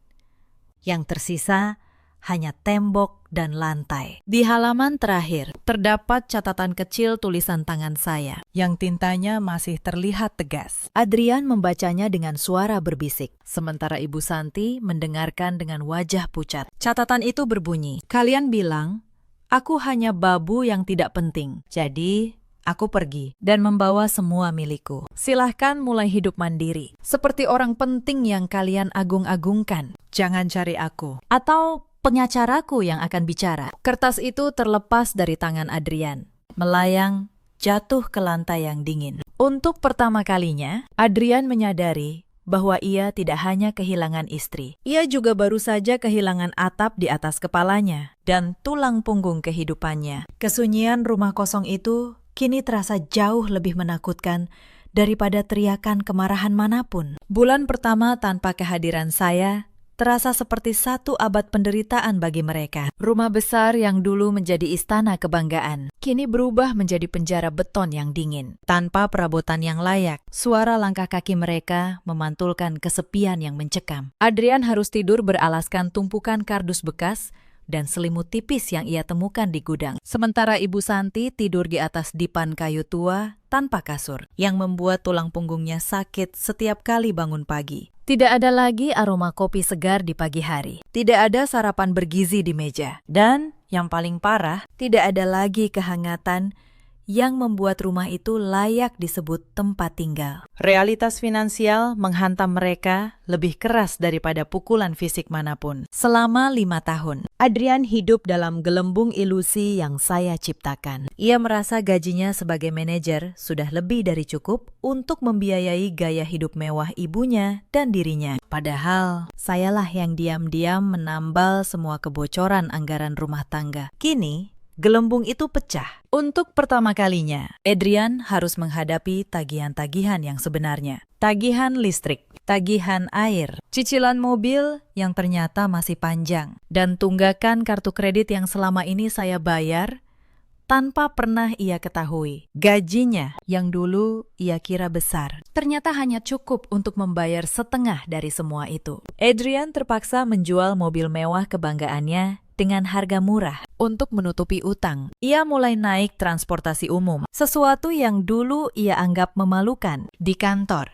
Yang tersisa hanya tembok dan lantai. Di halaman terakhir, terdapat catatan kecil tulisan tangan saya, yang tintanya masih terlihat tegas. Adrian membacanya dengan suara berbisik, sementara Ibu Santi mendengarkan dengan wajah pucat. Catatan itu berbunyi, "Kalian bilang, aku hanya babu yang tidak penting. Jadi, aku pergi dan membawa semua milikku. Silahkan mulai hidup mandiri, seperti orang penting yang kalian agung-agungkan. Jangan cari aku. Atau pengacaraku yang akan bicara." Kertas itu terlepas dari tangan Adrian, melayang jatuh ke lantai yang dingin. Untuk pertama kalinya, Adrian menyadari bahwa ia tidak hanya kehilangan istri. Ia juga baru saja kehilangan atap di atas kepalanya dan tulang punggung kehidupannya. Kesunyian rumah kosong itu kini terasa jauh lebih menakutkan daripada teriakan kemarahan manapun. Bulan pertama tanpa kehadiran saya terasa seperti 1 abad penderitaan bagi mereka. Rumah besar yang dulu menjadi istana kebanggaan, kini berubah menjadi penjara beton yang dingin. Tanpa perabotan yang layak, suara langkah kaki mereka memantulkan kesepian yang mencekam. Adrian harus tidur beralaskan tumpukan kardus bekas dan selimut tipis yang ia temukan di gudang. Sementara Ibu Santi tidur di atas dipan kayu tua tanpa kasur, yang membuat tulang punggungnya sakit setiap kali bangun pagi. Tidak ada lagi aroma kopi segar di pagi hari. Tidak ada sarapan bergizi di meja. Dan, yang paling parah, tidak ada lagi kehangatan yang membuat rumah itu layak disebut tempat tinggal. Realitas finansial menghantam mereka lebih keras daripada pukulan fisik manapun. Selama 5 tahun, Adrian hidup dalam gelembung ilusi yang saya ciptakan. Ia merasa gajinya sebagai manajer sudah lebih dari cukup untuk membiayai gaya hidup mewah ibunya dan dirinya. Padahal, sayalah yang diam-diam menambal semua kebocoran anggaran rumah tangga. Kini, gelembung itu pecah. Untuk pertama kalinya, Adrian harus menghadapi tagihan-tagihan yang sebenarnya. Tagihan listrik, tagihan air, cicilan mobil yang ternyata masih panjang, dan tunggakan kartu kredit yang selama ini saya bayar tanpa pernah ia ketahui. Gajinya yang dulu ia kira besar, ternyata hanya cukup untuk membayar setengah dari semua itu. Adrian terpaksa menjual mobil mewah kebanggaannya dengan harga murah untuk menutupi utang. Ia mulai naik transportasi umum, sesuatu yang dulu ia anggap memalukan. Di kantor,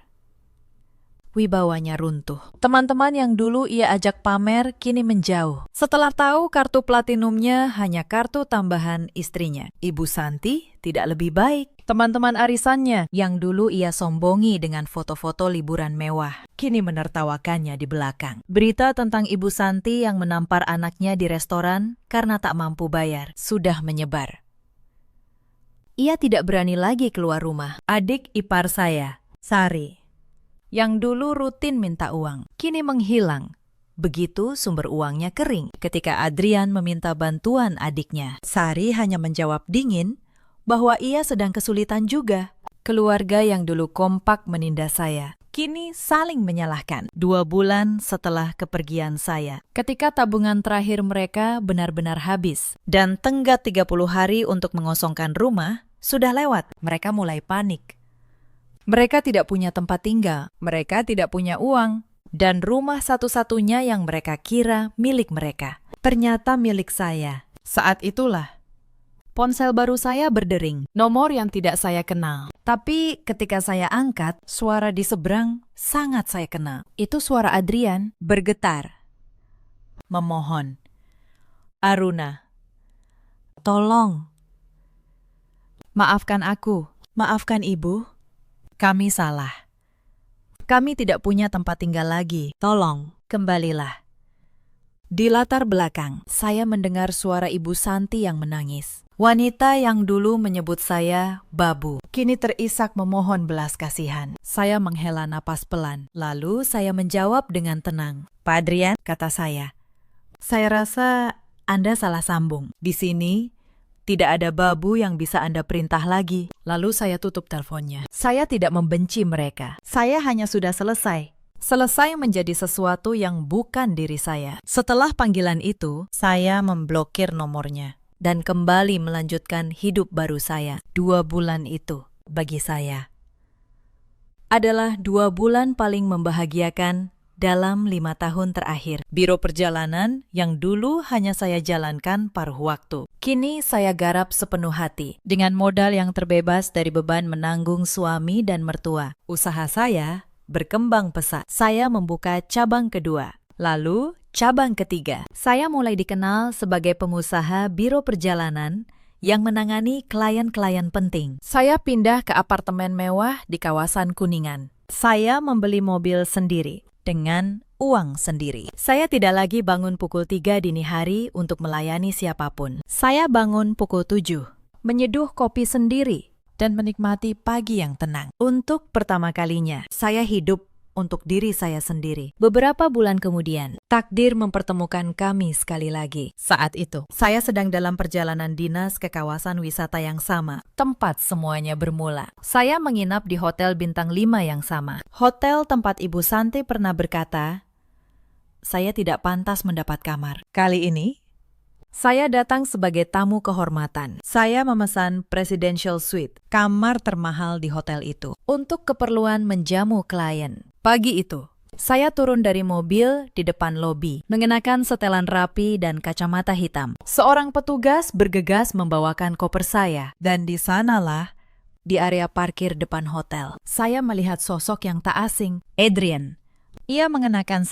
wibawanya runtuh. Teman-teman yang dulu ia ajak pamer kini menjauh. Setelah tahu kartu platinumnya hanya kartu tambahan istrinya, Ibu Santi tidak lebih baik. Teman-teman arisannya yang dulu ia sombongi dengan foto-foto liburan mewah, kini menertawakannya di belakang. Berita tentang Ibu Santi yang menampar anaknya di restoran karena tak mampu bayar sudah menyebar. Ia tidak berani lagi keluar rumah. Adik ipar saya, Sari, yang dulu rutin minta uang, kini menghilang. Begitu sumber uangnya kering. Ketika Adrian meminta bantuan adiknya, Sari hanya menjawab dingin bahwa ia sedang kesulitan juga. Keluarga yang dulu kompak menindas saya, kini saling menyalahkan. 2 bulan setelah kepergian saya, ketika tabungan terakhir mereka benar-benar habis, dan tenggat 30 hari untuk mengosongkan rumah sudah lewat, mereka mulai panik. Mereka tidak punya tempat tinggal, mereka tidak punya uang, dan rumah satu-satunya yang mereka kira milik mereka ternyata milik saya. Saat itulah ponsel baru saya berdering, nomor yang tidak saya kenal. Tapi ketika saya angkat, suara di seberang sangat saya kenal. Itu suara Adrian bergetar, memohon, "Aruna, tolong. Maafkan aku, maafkan ibu. Kami salah. Kami tidak punya tempat tinggal lagi. Tolong, kembalilah." Di latar belakang, saya mendengar suara Ibu Santi yang menangis. Wanita yang dulu menyebut saya babu, kini terisak memohon belas kasihan. Saya menghela napas pelan, lalu saya menjawab dengan tenang. "Pak Adrian," kata saya rasa Anda salah sambung. Di sini tidak ada babu yang bisa Anda perintah lagi. Lalu saya tutup teleponnya. Saya tidak membenci mereka. Saya hanya sudah selesai menjadi sesuatu yang bukan diri saya. Setelah panggilan itu, saya memblokir nomornya dan kembali melanjutkan hidup baru saya. 2 bulan itu, bagi saya, adalah 2 bulan paling membahagiakan dalam 5 tahun terakhir. Biro perjalanan yang dulu hanya saya jalankan paruh waktu, kini saya garap sepenuh hati. Dengan modal yang terbebas dari beban menanggung suami dan mertua, usaha saya berkembang pesat. Saya membuka cabang kedua, lalu cabang ketiga. Saya mulai dikenal sebagai pengusaha biro perjalanan yang menangani klien-klien penting. Saya pindah ke apartemen mewah di kawasan Kuningan. Saya membeli mobil sendiri dengan uang sendiri. Saya tidak lagi bangun pukul 3 dini hari untuk melayani siapapun. Saya bangun pukul 7, menyeduh kopi sendiri, dan menikmati pagi yang tenang. Untuk pertama kalinya, saya hidup untuk diri saya sendiri. Beberapa bulan kemudian, takdir mempertemukan kami sekali lagi. Saat itu, saya sedang dalam perjalanan dinas ke kawasan wisata yang sama, tempat semuanya bermula. Saya menginap di hotel bintang 5 yang sama. Hotel tempat Ibu Santi pernah berkata, saya tidak pantas mendapat kamar. Kali ini, saya datang sebagai tamu kehormatan. Saya memesan Presidential Suite, kamar termahal di hotel itu, untuk keperluan menjamu klien. Pagi itu, saya turun dari mobil di depan lobi, mengenakan setelan rapi dan kacamata hitam. Seorang petugas bergegas membawakan koper saya, dan di sanalah, di area parkir depan hotel, saya melihat sosok yang tak asing, Adrian. Ia mengenakan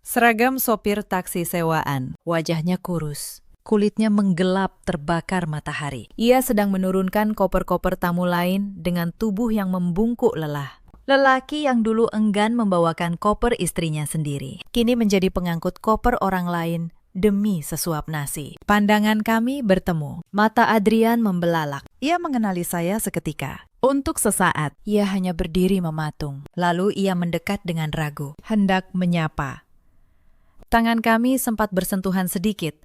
seragam sopir taksi sewaan. Wajahnya kurus, Kulitnya menggelap terbakar matahari. Ia sedang menurunkan koper-koper tamu lain dengan tubuh yang membungkuk lelah. Lelaki yang dulu enggan membawakan koper istrinya sendiri, kini menjadi pengangkut koper orang lain demi sesuap nasi. Pandangan kami bertemu. Mata Adrian membelalak. Ia mengenali saya seketika. Untuk sesaat, ia hanya berdiri mematung. Lalu ia mendekat dengan ragu, hendak menyapa. Tangan kami sempat bersentuhan sedikit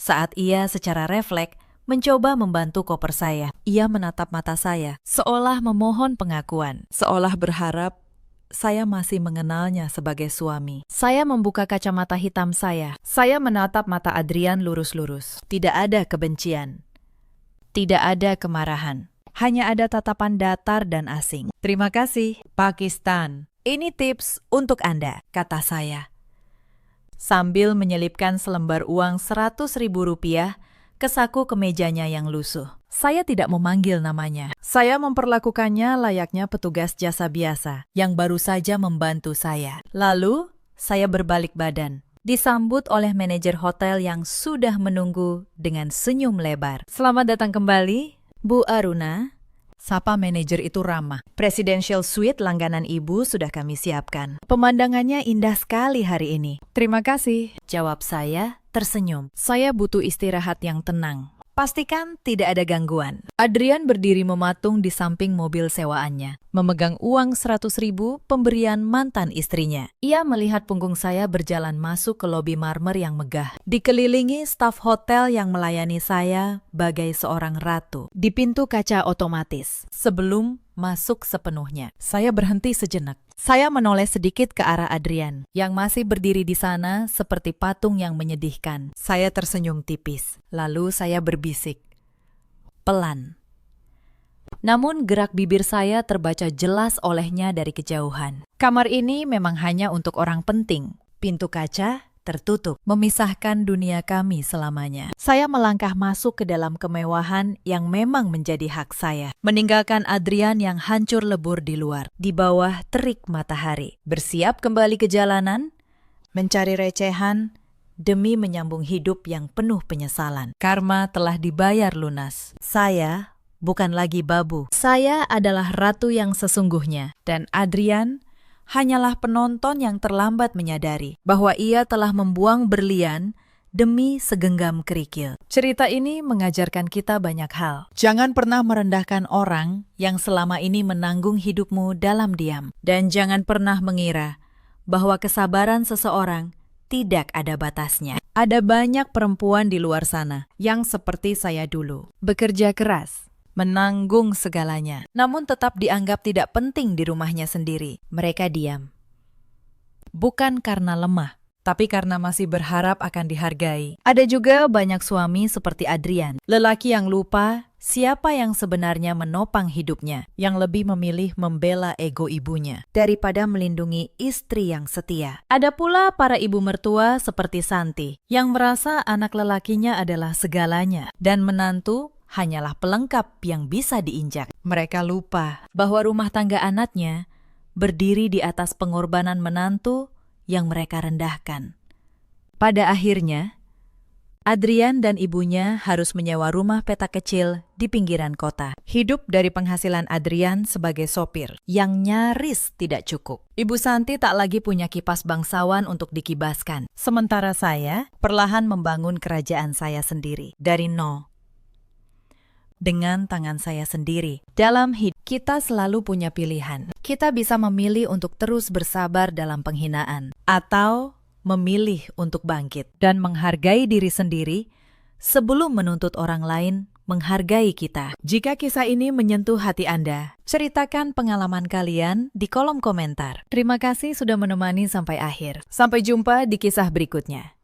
saat ia secara refleks mencoba membantu koper saya. Ia menatap mata saya, seolah memohon pengakuan, seolah berharap saya masih mengenalnya sebagai suami. Saya membuka kacamata hitam saya. Saya menatap mata Adrian lurus-lurus. Tidak ada kebencian. Tidak ada kemarahan. Hanya ada tatapan datar dan asing. Terima kasih, Pakistan. Ini tips untuk Anda, kata saya. Sambil menyelipkan selembar uang Rp100.000 ke saku kemejanya yang lusuh. Saya tidak memanggil namanya. Saya memperlakukannya layaknya petugas jasa biasa yang baru saja membantu saya. Lalu, saya berbalik badan. Disambut oleh manajer hotel yang sudah menunggu dengan senyum lebar. Selamat datang kembali, Bu Aruna. Sapa manajer itu ramah. Presidential suite langganan ibu sudah kami siapkan. Pemandangannya indah sekali hari ini. Terima kasih, jawab saya tersenyum. Saya butuh istirahat yang tenang. Pastikan tidak ada gangguan. Adrian berdiri mematung di samping mobil sewaannya, memegang uang 100.000 pemberian mantan istrinya. Ia melihat punggung saya berjalan masuk ke lobi marmer yang megah, dikelilingi staf hotel yang melayani saya bagai seorang ratu. Di pintu kaca otomatis, sebelum masuk sepenuhnya, saya berhenti sejenak. Saya menoleh sedikit ke arah Adrian, yang masih berdiri di sana seperti patung yang menyedihkan. Saya tersenyum tipis, lalu saya berbisik, pelan. Namun gerak bibir saya terbaca jelas olehnya dari kejauhan. Kamar ini memang hanya untuk orang penting. Pintu kaca tertutup, memisahkan dunia kami selamanya. Saya melangkah masuk ke dalam kemewahan yang memang menjadi hak saya, meninggalkan Adrian yang hancur lebur di luar, di bawah terik matahari. Bersiap kembali ke jalanan, mencari recehan, demi menyambung hidup yang penuh penyesalan. Karma telah dibayar lunas. Saya bukan lagi babu. Saya adalah ratu yang sesungguhnya, dan Adrian hanyalah penonton yang terlambat menyadari bahwa ia telah membuang berlian demi segenggam kerikil. Cerita ini mengajarkan kita banyak hal. Jangan pernah merendahkan orang yang selama ini menanggung hidupmu dalam diam. Dan jangan pernah mengira bahwa kesabaran seseorang tidak ada batasnya. Ada banyak perempuan di luar sana yang seperti saya dulu, bekerja keras, menanggung segalanya, namun tetap dianggap tidak penting di rumahnya sendiri. Mereka diam. Bukan karena lemah, tapi karena masih berharap akan dihargai. Ada juga banyak suami seperti Adrian, lelaki yang lupa siapa yang sebenarnya menopang hidupnya, yang lebih memilih membela ego ibunya daripada melindungi istri yang setia. Ada pula para ibu mertua seperti Santi, yang merasa anak lelakinya adalah segalanya, dan menantu hanyalah pelengkap yang bisa diinjak. Mereka lupa bahwa rumah tangga anaknya berdiri di atas pengorbanan menantu yang mereka rendahkan. Pada akhirnya, Adrian dan ibunya harus menyewa rumah petak kecil di pinggiran kota. Hidup dari penghasilan Adrian sebagai sopir yang nyaris tidak cukup. Ibu Santi tak lagi punya kipas bangsawan untuk dikibaskan. Sementara saya perlahan membangun kerajaan saya sendiri dari nol. Dengan tangan saya sendiri. Dalam hidup, kita selalu punya pilihan. Kita bisa memilih untuk terus bersabar dalam penghinaan, atau memilih untuk bangkit dan menghargai diri sendiri sebelum menuntut orang lain menghargai kita. Jika kisah ini menyentuh hati Anda, ceritakan pengalaman kalian di kolom komentar. Terima kasih sudah menemani sampai akhir. Sampai jumpa di kisah berikutnya.